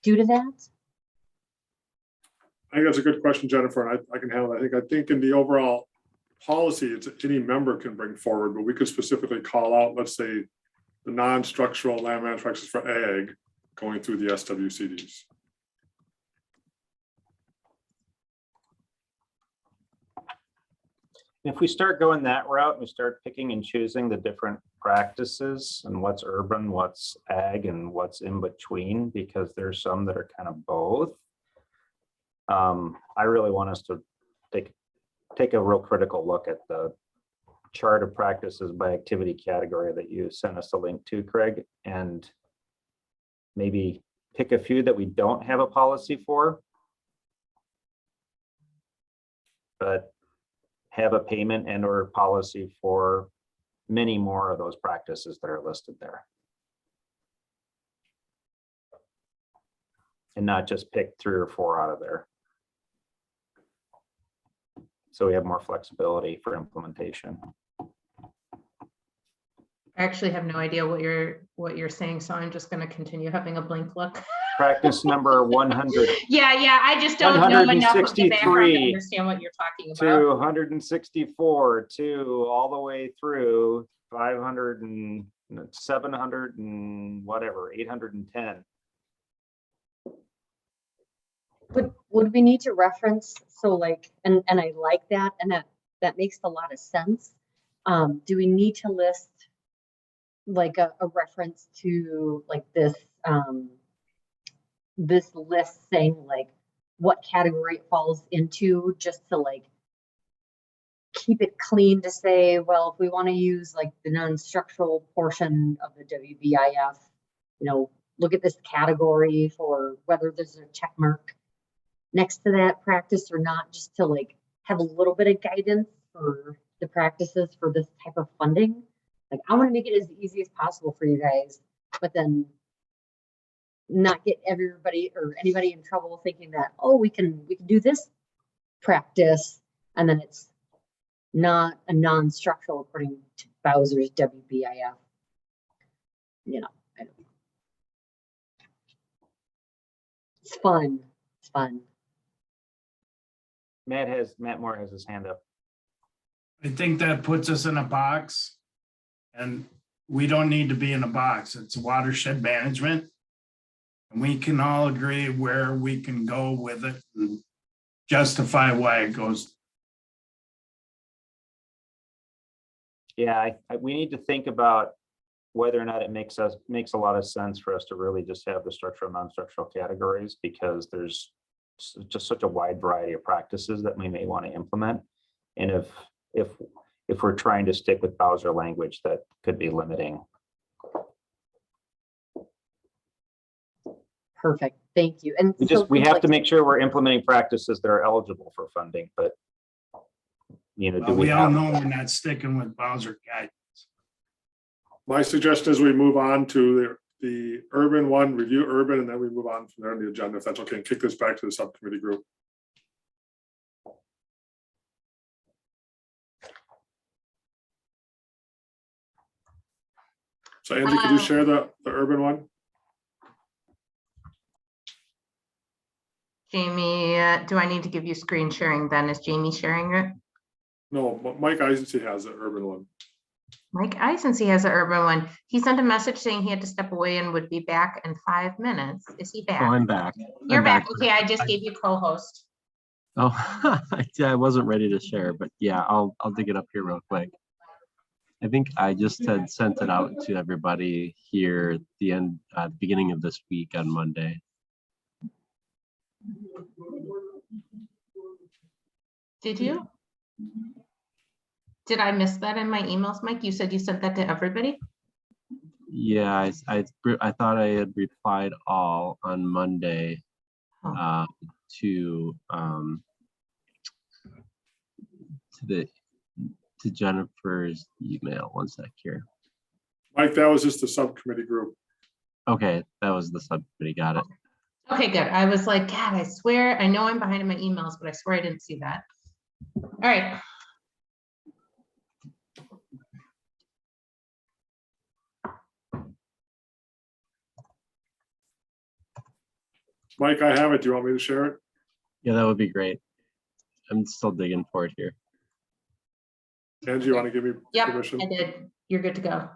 due to that? I think that's a good question, Jennifer, and I can handle that. I think in the overall policy, it's any member can bring forward, but we could specifically call out, let's say, the non-structural land management practices for ag going through the SWCDs. If we start going that route, we start picking and choosing the different practices and what's urban, what's ag, and what's in between, because there's some that are kind of both. I really want us to take a real critical look at the chart of practices by activity category that you sent us a link to, Craig, and maybe pick a few that we don't have a policy for, but have a payment and or policy for many more of those practices that are listed there. And not just pick 3 or 4 out of there. So we have more flexibility for implementation. I actually have no idea what you're saying, so I'm just going to continue having a blank look. Practice number 100. Yeah, I just don't know enough of the background to understand what you're talking about. To 164 to all the way through 500 and 700 and whatever, 810. Would we need to reference, so like, and I like that, and that makes a lot of sense. Do we need to list like a reference to like this this list saying like what category it falls into, just to like keep it clean, to say, well, if we want to use like the non-structural portion of the WBIF, you know, look at this category for whether there's a check mark next to that practice or not, just to like have a little bit of guidance for the practices for this type of funding. Like, I want to make it as easy as possible for you guys, but then not get everybody or anybody in trouble thinking that, oh, we can do this practice and then it's not a non-structural according to Bowser's WBIF. You know, I don't know. It's fun. It's fun. Matt Moore has his hand up. I think that puts us in a box, and we don't need to be in a box. It's watershed management. And we can all agree where we can go with it and justify why it goes. Yeah, we need to think about whether or not it makes a lot of sense for us to really just have the structural, non-structural categories, because there's just such a wide variety of practices that we may want to implement. And if we're trying to stick with Bowser language, that could be limiting. Perfect, thank you. And we have to make sure we're implementing practices that are eligible for funding, but you know, we all know we're not sticking with Bowser guidance. My suggestion is we move on to the urban one, review urban, and then we move on from there on the agenda, if that's okay, and kick this back to the subcommittee group. So Angie, could you share the urban one? Jamie, do I need to give you screen sharing then? Is Jamie sharing it? No, but Mike Eisensee has the urban one. Mike Eisensee has an urban one. He sent a message saying he had to step away and would be back in 5 minutes. Is he back? Oh, I'm back. You're I'm back. Okay, I just gave you co-host. Oh, yeah, I wasn't ready to share, but yeah, I'll dig it up here real quick. I think I just had sent it out to everybody here at the beginning of this week on Monday. Did you? Did I miss that in my emails, Mike? You said you sent that to everybody? Yeah, I thought I had replied all on Monday to Jennifer's email. One sec here. Mike, that was just the subcommittee group. Okay, that was the subcommittee. Got it. Okay, good. I was like, God, I swear, I know I'm behind in my emails, but I swear I didn't see that. All right. Mike, I have it. Do you want me to share it? Yeah, that would be great. I'm still digging for it here. Angie, you want to give me Yep, permission? I did. You're good to go.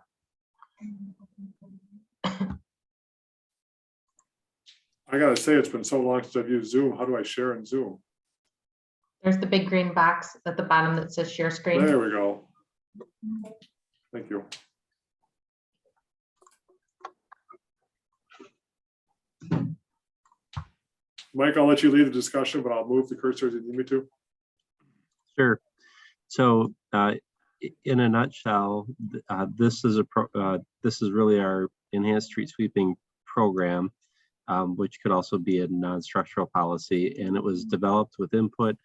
I gotta say, it's been so long since I've used Zoom. How do I share in Zoom? There's the big green box at the bottom that says share screen. There we go. Thank you. Mike, I'll let you lead the discussion, but I'll move the cursor if you need me to. Sure. So in a nutshell, this is really our enhanced street sweeping program, which could also be a non-structural policy, and it was developed with input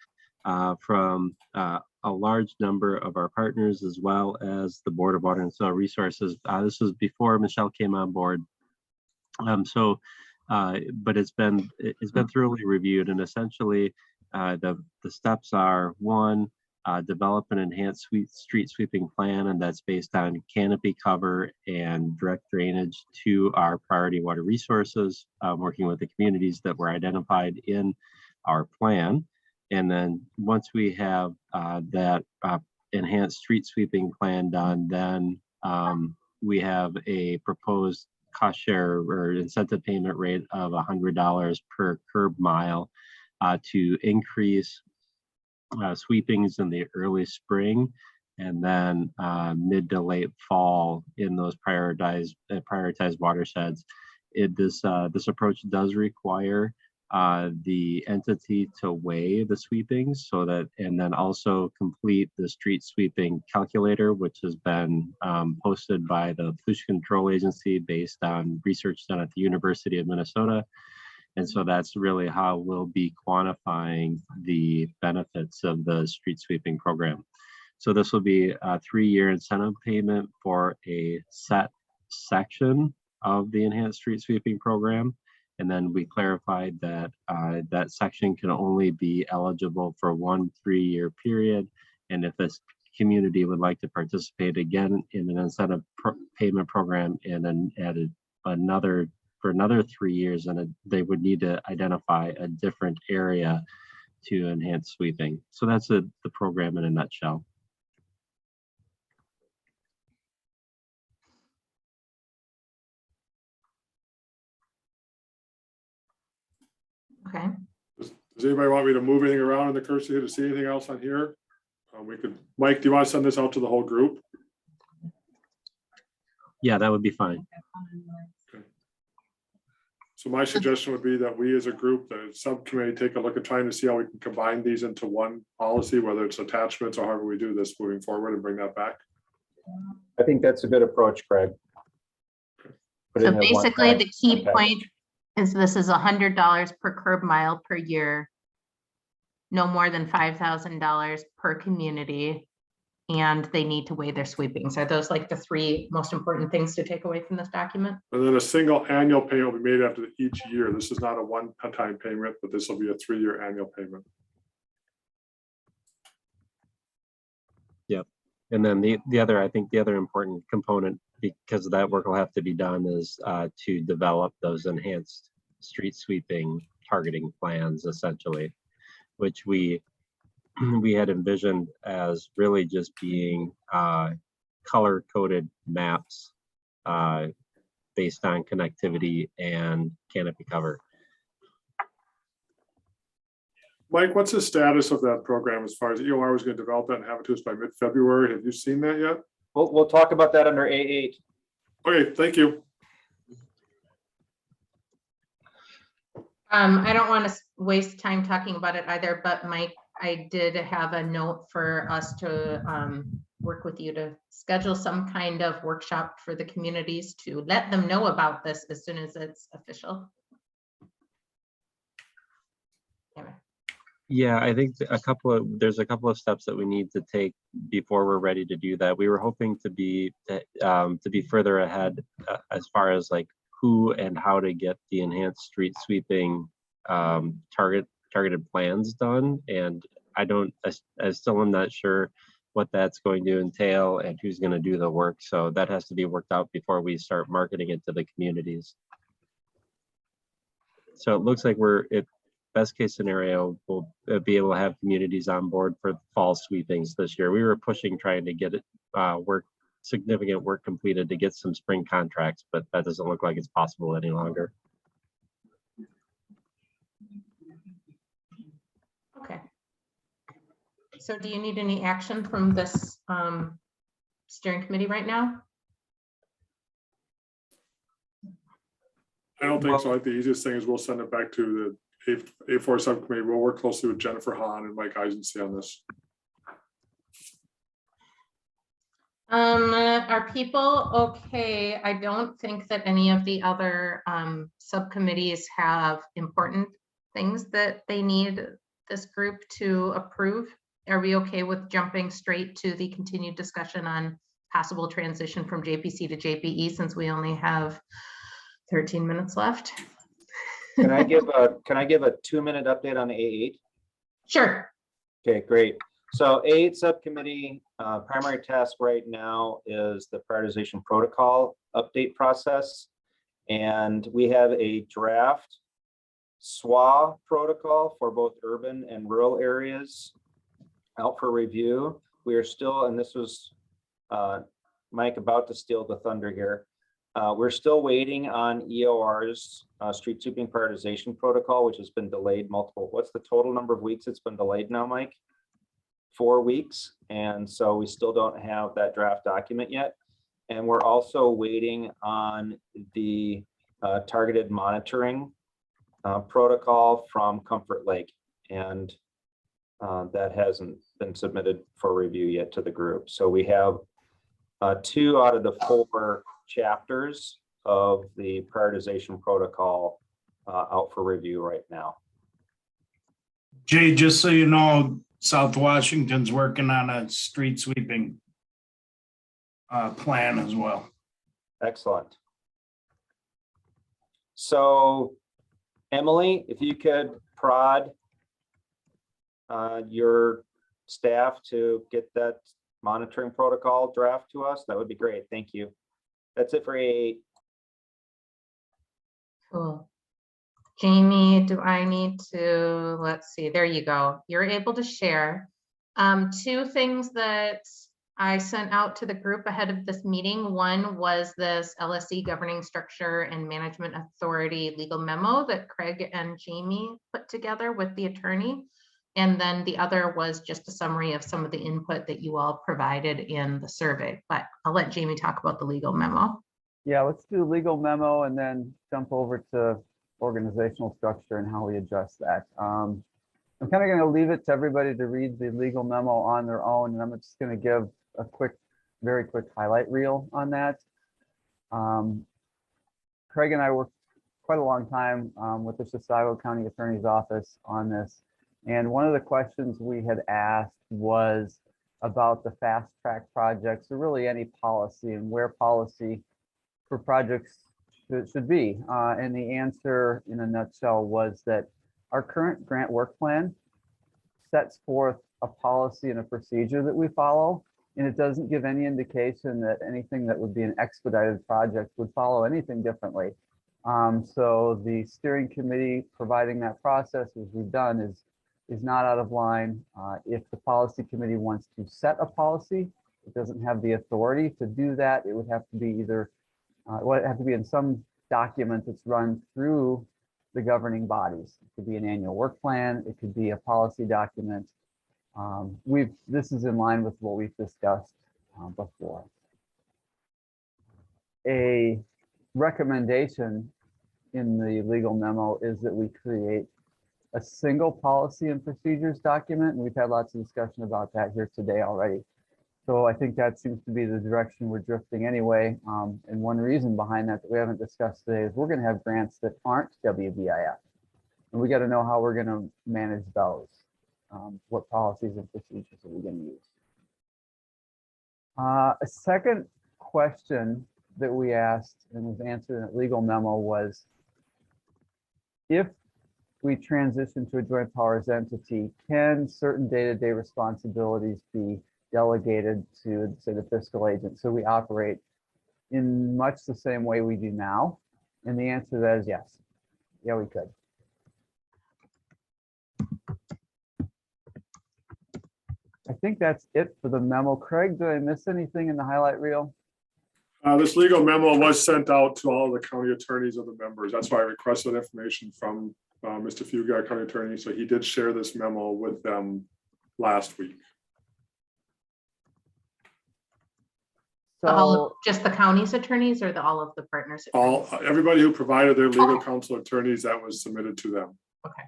from a large number of our partners, as well as the Board of Water and Soil Resources. This was before Michelle came on board. But it's been thoroughly reviewed, and essentially the steps are: one, develop an enhanced street sweeping plan, and that's based on canopy cover and direct drainage to our priority water resources, working with the communities that were identified in our plan. And then once we have that enhanced street sweeping plan done, then we have a proposed cost share or incentive payment rate of $100 per curb mile to increase sweepings in the early spring, and then mid to late fall in those prioritized watersheds. This approach does require the entity to weigh the sweepings, so that, and then also complete the street sweeping calculator, which has been posted by the Pollution Control Agency based on research done at the University of Minnesota. And so that's really how we'll be quantifying the benefits of the street sweeping program. So this will be a 3-year incentive payment for a set section of the enhanced street sweeping program. And then we clarified that that section can only be eligible for 1 3-year period. And if this community would like to participate again in an incentive payment program and then added another 3 years, and they would need to identify a different area to enhance sweeping. So that's the program in a nutshell. Okay. Does anybody want me to move anything around in the cursor here to see anything else on here? We could, Mike, do you want to send this out to the whole group? Yeah, that would be fine. Okay. So my suggestion would be that we as a group, the subcommittee, take a look at trying to see how we can combine these into one policy, whether it's attachments or however we do this moving forward, and bring that back. I think that's a good approach, Craig. So basically the key point is this is $100 per curb mile per year, no more than $5,000 per community, and they need to weigh their sweepings. Are those like the 3 most important things to take away from this document? And then a single annual payment will be made after each year. This is not a one-time payment, but this will be a 3-year annual payment. Yep. And then the other, I think the other important component, because that work will have to be done, is to develop those enhanced street sweeping targeting plans, essentially, which we had envisioned as really just being color-coded maps based on connectivity and canopy cover. Mike, what's the status of that program as far as EOR was going to develop that and have it to us by mid-February? Have you seen that yet? We'll talk about that under A8. Okay, thank you. I don't want to waste time talking about it either, but Mike, I did have a note for us to work with you to schedule some kind of workshop for the communities to let them know about this as soon as it's official. Yeah, I think there's a couple of steps that we need to take before we're ready to do that. We were hoping to be further ahead as far as like who and how to get the enhanced street sweeping targeted plans done, and I still am not sure what that's going to entail and who's going to do the work. So that has to be worked out before we start marketing it to the communities. So it looks like we're at best case scenario, we'll be able to have communities on board for fall sweepings this year. We were pushing, trying to get it significant work completed to get some spring contracts, but that doesn't look like it's possible any longer. Okay. So do you need any action from this steering committee right now? I don't think so. I think the easiest thing is we'll send it back to the A4 subcommittee. We'll work closely with Jennifer Hahn and Mike Eisenstein on this. Are people okay? I don't think that any of the other subcommittees have important things that they need this group to approve. Are we okay with jumping straight to the continued discussion on possible transition from JPC to JPE since we only have 13 minutes left? Can I give a 2-minute update on the A8? Sure. Okay, great. So A8 subcommittee primary task right now is the prioritization protocol update process. And we have a draft SWA protocol for both urban and rural areas out for review. We are still, and this was Mike about to steal the thunder here. We're still waiting on EOR's street sweeping prioritization protocol, which has been delayed multiple. What's the total number of weeks it's been delayed now, Mike? 4 weeks. And so we still don't have that draft document yet. And we're also waiting on the targeted monitoring protocol from Comfort Lake. And that hasn't been submitted for review yet to the group. So we have 2 out of the 4 chapters of the prioritization protocol out for review right now. Jay, just so you know, South Washington's working on a street sweeping plan as well. Excellent. So Emily, if you could prod your staff to get that monitoring protocol draft to us, that would be great. Thank you. That's it for A8. Cool. Jamie, do I need to, let's see, there you go. You're able to share. 2 things that I sent out to the group ahead of this meeting. One was this LSC Governing Structure and Management Authority legal memo that Craig and Jamie put together with the attorney. And then the other was just a summary of some of the input that you all provided in the survey, but I'll let Jamie talk about the legal memo. Yeah, let's do the legal memo and then jump over to organizational structure and how we adjust that. I'm kind of going to leave it to everybody to read the legal memo on their own, and I'm just going to give a very quick highlight reel on that. Craig and I worked quite a long time with the Chisago County Attorney's Office on this. And one of the questions we had asked was about the fast track projects, or really any policy and where policy for projects should be. And the answer in a nutshell was that our current grant work plan sets forth a policy and a procedure that we follow. And it doesn't give any indication that anything that would be an expedited project would follow anything differently. So the steering committee providing that process, as we've done, is not out of line. If the policy committee wants to set a policy, it doesn't have the authority to do that. It would have to be either, it would have to be in some document that's run through the governing bodies. It could be an annual work plan. It could be a policy document. This is in line with what we've discussed before. A recommendation in the legal memo is that we create a single policy and procedures document, and we've had lots of discussion about that here today already. So I think that seems to be the direction we're drifting anyway. And one reason behind that we haven't discussed today is we're going to have grants that aren't WBIF, and we got to know how we're going to manage those. What policies and procedures are we going to use? A second question that we asked and was answered in a legal memo was, if we transition to a joint powers entity, can certain day-to-day responsibilities be delegated to, say, the fiscal agent, so we operate in much the same way we do now? And the answer to that is yes. Yeah, we could. I think that's it for the memo. Craig, did I miss anything in the highlight reel? This legal memo was sent out to all the county attorneys of the members. That's why I requested information from Mr. Fuga, our county attorney. So he did share this memo with them last week. So Just the county's attorneys or all of the partners? Everybody who provided their legal counsel attorneys, that was submitted to them. Okay.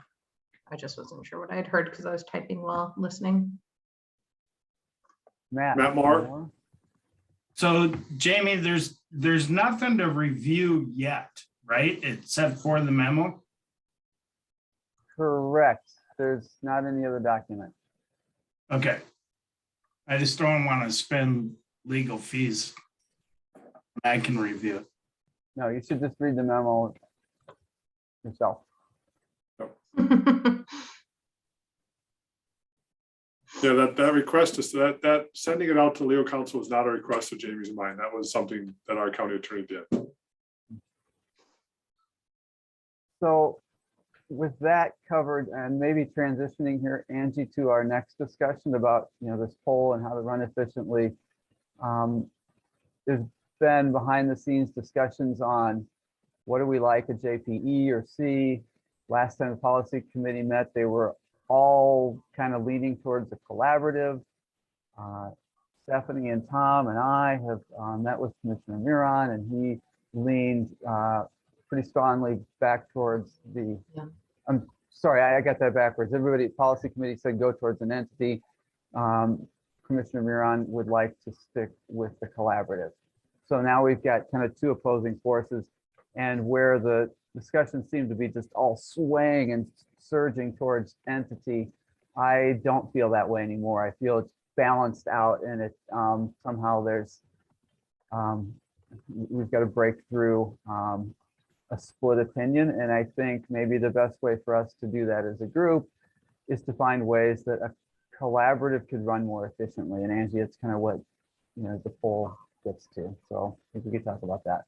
I just wasn't sure what I had heard because I was typing while listening. Matt Moore. So Jamie, there's nothing to review yet, right? Except for the memo? Correct. There's not any other document. Okay. I just don't want to spend legal fees. I can review. No, you should just read the memo yourself. Yeah, that request is that sending it out to legal counsel was not a request of Jamie's mind. That was something that our county attorney did. So with that covered, and maybe transitioning here, Angie, to our next discussion about, this poll and how to run efficiently. There's been behind the scenes discussions on what do we like, a JPE or C. Last time the policy committee met, they were all kind of leaning towards a collaborative. Stephanie and Tom and I have met with Commissioner Miron, and he leaned pretty strongly back towards the, I'm sorry, I got that backwards. Everybody at policy committee said go towards an entity. Commissioner Miron would like to stick with the collaborative. So now we've got kind of two opposing forces, and where the discussion seemed to be just all swaying and surging towards entity, I don't feel that way anymore. I feel it's balanced out, and it somehow there's we've got to break through a split opinion, and I think maybe the best way for us to do that as a group is to find ways that a collaborative could run more efficiently. And Angie, it's kind of what the poll gets to. So I think we could talk about that.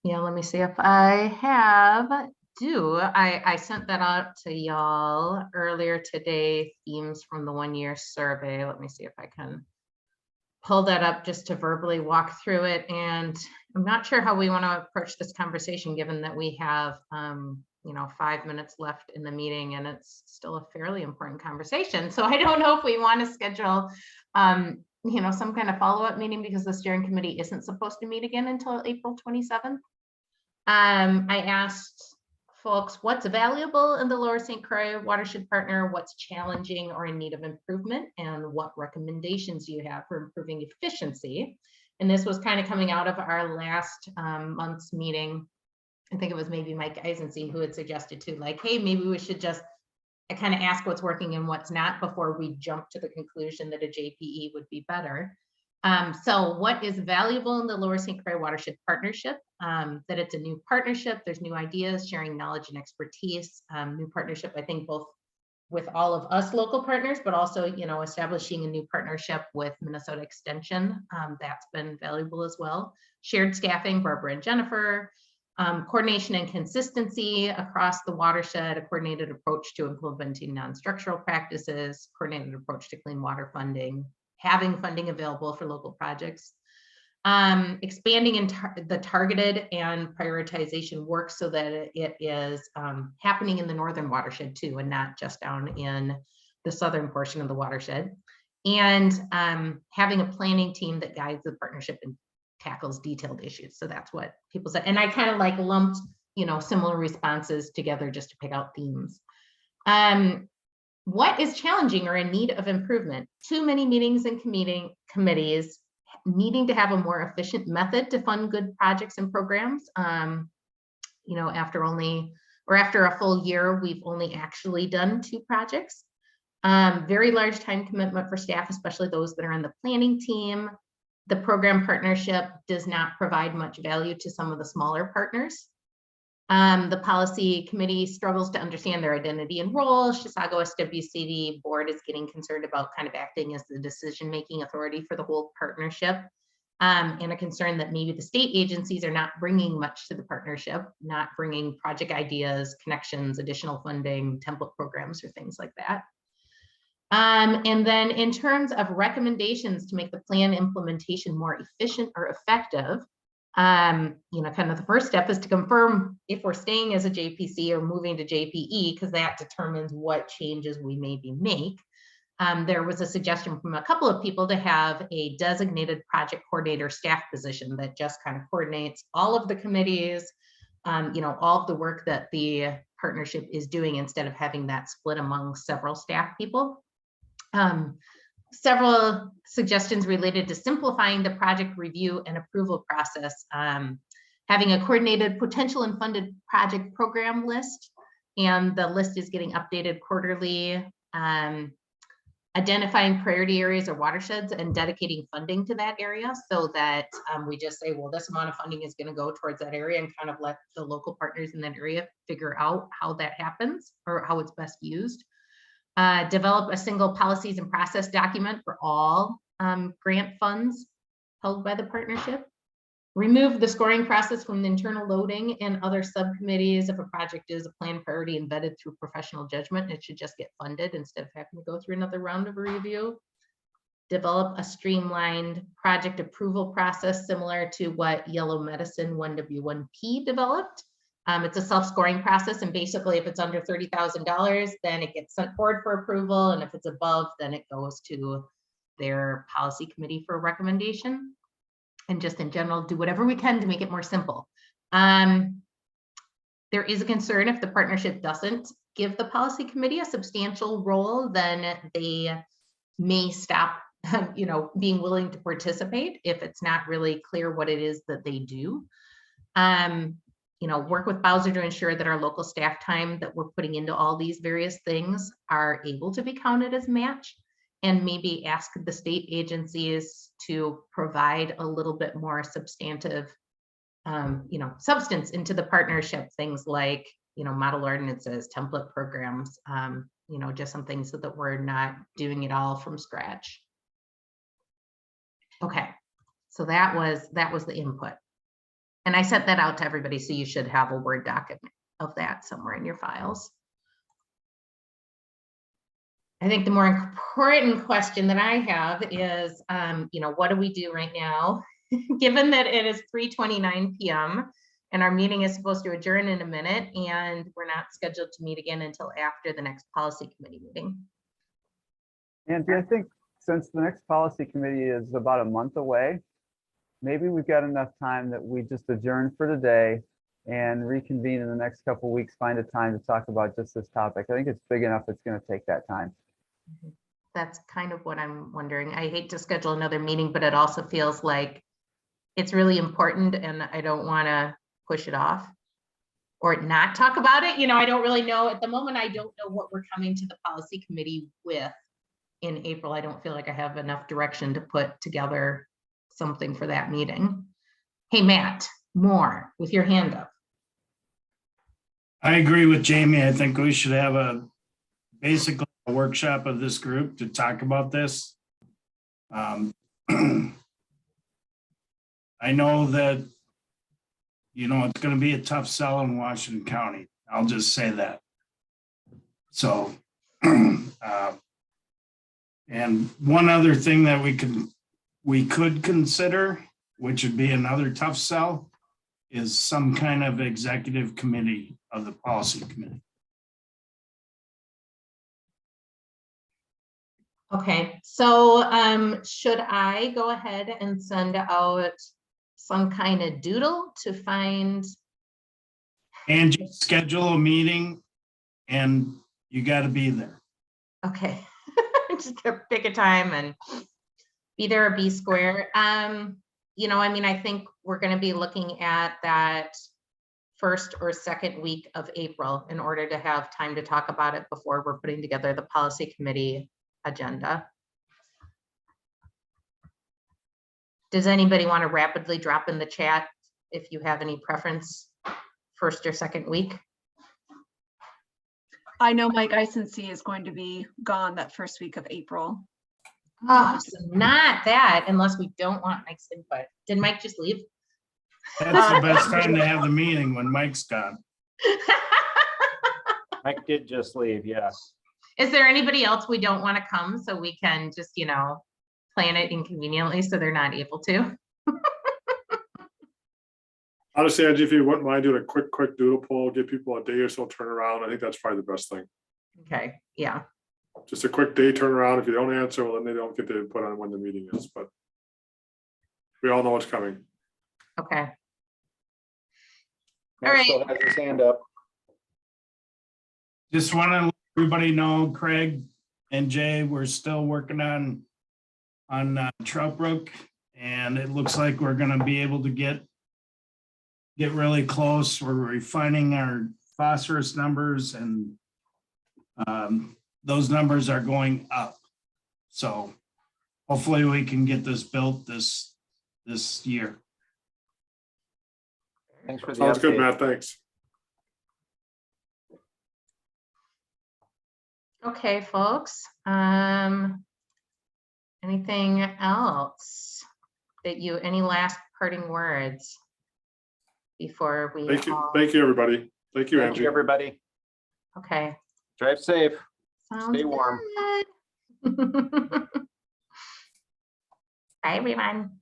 Yeah, let me see if I have. I sent that out to y'all earlier today, themes from the 1-year survey. Let me see if I can pull that up just to verbally walk through it. And I'm not sure how we want to approach this conversation, given that we have 5 minutes left in the meeting, and it's still a fairly important conversation. So I don't know if we want to schedule some kind of follow-up meeting, because the steering committee isn't supposed to meet again until April 27th. I asked folks what's valuable in the Lower St. Croix watershed partner, what's challenging or in need of improvement, and what recommendations do you have for improving efficiency. And this was kind of coming out of our last month's meeting. I think it was maybe Mike Eisensee who had suggested to, like, hey, maybe we should just kind of ask what's working and what's not before we jump to the conclusion that a JPE would be better. So what is valuable in the Lower St. Croix Watershed Partnership? That it's a new partnership, there's new ideas, sharing knowledge and expertise, new partnership, I think both with all of us local partners, but also, establishing a new partnership with Minnesota Extension. That's been valuable as well. Shared staffing, Barbara and Jennifer. Coordination and consistency across the watershed, a coordinated approach to implementing non-structural practices, coordinated approach to clean water funding, having funding available for local projects, expanding in the targeted and prioritization work so that it is happening in the northern watershed too, and not just down in the southern portion of the watershed, and having a planning team that guides the partnership and tackles detailed issues. So that's what people said. And I kind of like lumped, similar responses together just to pick out themes. What is challenging or in need of improvement? Too many meetings and committees, needing to have a more efficient method to fund good projects and programs. After a full year, we've only actually done 2 projects. Very large time commitment for staff, especially those that are on the planning team. The program partnership does not provide much value to some of the smaller partners. The policy committee struggles to understand their identity and role. Chisago SWCD board is getting concerned about kind of acting as the decision-making authority for the whole partnership. and a concern that maybe the state agencies are not bringing much to the partnership, not bringing project ideas, connections, additional funding, template programs, or things like that. And then in terms of recommendations to make the plan implementation more efficient or effective, you know, kind of the first step is to confirm if we're staying as a JPC or moving to JPE, because that determines what changes we maybe make. There was a suggestion from a couple of people to have a designated project coordinator staff position that just kind of coordinates all of the committees, you know, all of the work that the partnership is doing instead of having that split among several staff people. Several suggestions related to simplifying the project review and approval process, having a coordinated potential and funded project program list, and the list is getting updated quarterly. Identifying priority areas or watersheds and dedicating funding to that area so that we just say, well, this amount of funding is going to go towards that area, and kind of let the local partners in that area figure out how that happens or how it's best used. Develop a single policies and process document for all grant funds held by the partnership. Remove the scoring process from the internal loading and other subcommittees. If a project is a plan priority embedded through professional judgment, it should just get funded instead of having to go through another round of review. Develop a streamlined project approval process similar to what Yellow Medicine 1W1P developed. It's a self-scoring process, and basically if it's under $30,000, then it gets sent forward for approval, and if it's above, then it goes to their policy committee for recommendation. And just in general, do whatever we can to make it more simple. There is a concern if the partnership doesn't give the policy committee a substantial role, then they may stop, you know, being willing to participate if it's not really clear what it is that they do. You know, work with Bowser to ensure that our local staff time that we're putting into all these various things are able to be counted as match. And maybe ask the state agencies to provide a little bit more substantive, you know, substance into the partnership. Things like, you know, model ordinances, template programs, you know, just some things so that we're not doing it all from scratch. Okay, so that was the input, and I sent that out to everybody, so you should have a Word document of that somewhere in your files. I think the more important question that I have is, you know, what do we do right now? Given that it is 3:29 p.m. and our meeting is supposed to adjourn in a minute, and we're not scheduled to meet again until after the next policy committee meeting. And I think since the next policy committee is about a month away, maybe we've got enough time that we just adjourn for today and reconvene in the next couple of weeks, find a time to talk about just this topic. I think it's big enough, it's going to take that time. That's kind of what I'm wondering. I hate to schedule another meeting, but it also feels like it's really important and I don't want to push it off or not talk about it. You know, I don't really know at the moment. I don't know what we're coming to the policy committee with in April. I don't feel like I have enough direction to put together something for that meeting. Hey, Matt Moore, with your hand up. I agree with Jamie. I think we should have basically a workshop of this group to talk about this. I know that, you know, it's going to be a tough sell in Washington County. I'll just say that. So, and one other thing that we could consider, which would be another tough sell, is some kind of executive committee of the policy committee. Okay, so should I go ahead and send out some kind of doodle to find? And just schedule a meeting and you got to be there. Okay, just pick a time and be there or be square. You know, I mean, I think we're going to be looking at that first or second week of April in order to have time to talk about it before we're putting together the policy committee agenda. Does anybody want to rapidly drop in the chat if you have any preference, first or second week? I know Mike Isense is going to be gone that first week of April. Oh, so not that, unless we don't want Mike's input. Did Mike just leave? That's the best time to have the meeting, when Mike's gone. Mike did just leave, yes. Is there anybody else we don't want to come so we can just, you know, plan it inconveniently so they're not able to? Honestly, Angie, if you wouldn't mind doing a quick doodle poll, give people a day or so turnaround, I think that's probably the best thing. Okay, yeah. Just a quick day turnaround. If you don't answer, well, then they don't get the input on when the meeting is, but we all know what's coming. Okay. Matt right. still has his hand up. Just want to let everybody know, Craig and Jay, we're still working on Trout Brook, and it looks like we're gonna be able to get really close. We're refining our phosphorus numbers, and those numbers are going up. So hopefully we can get this built this year. Thanks for the Sounds good, update. Matt. Thanks. Okay, folks. Anything else that any last parting words before we Thank you. all- Thank you, everybody. Thank you, Thank Angie. you, everybody. Okay. Drive safe. Sounds Stay warm. good. Bye, everyone.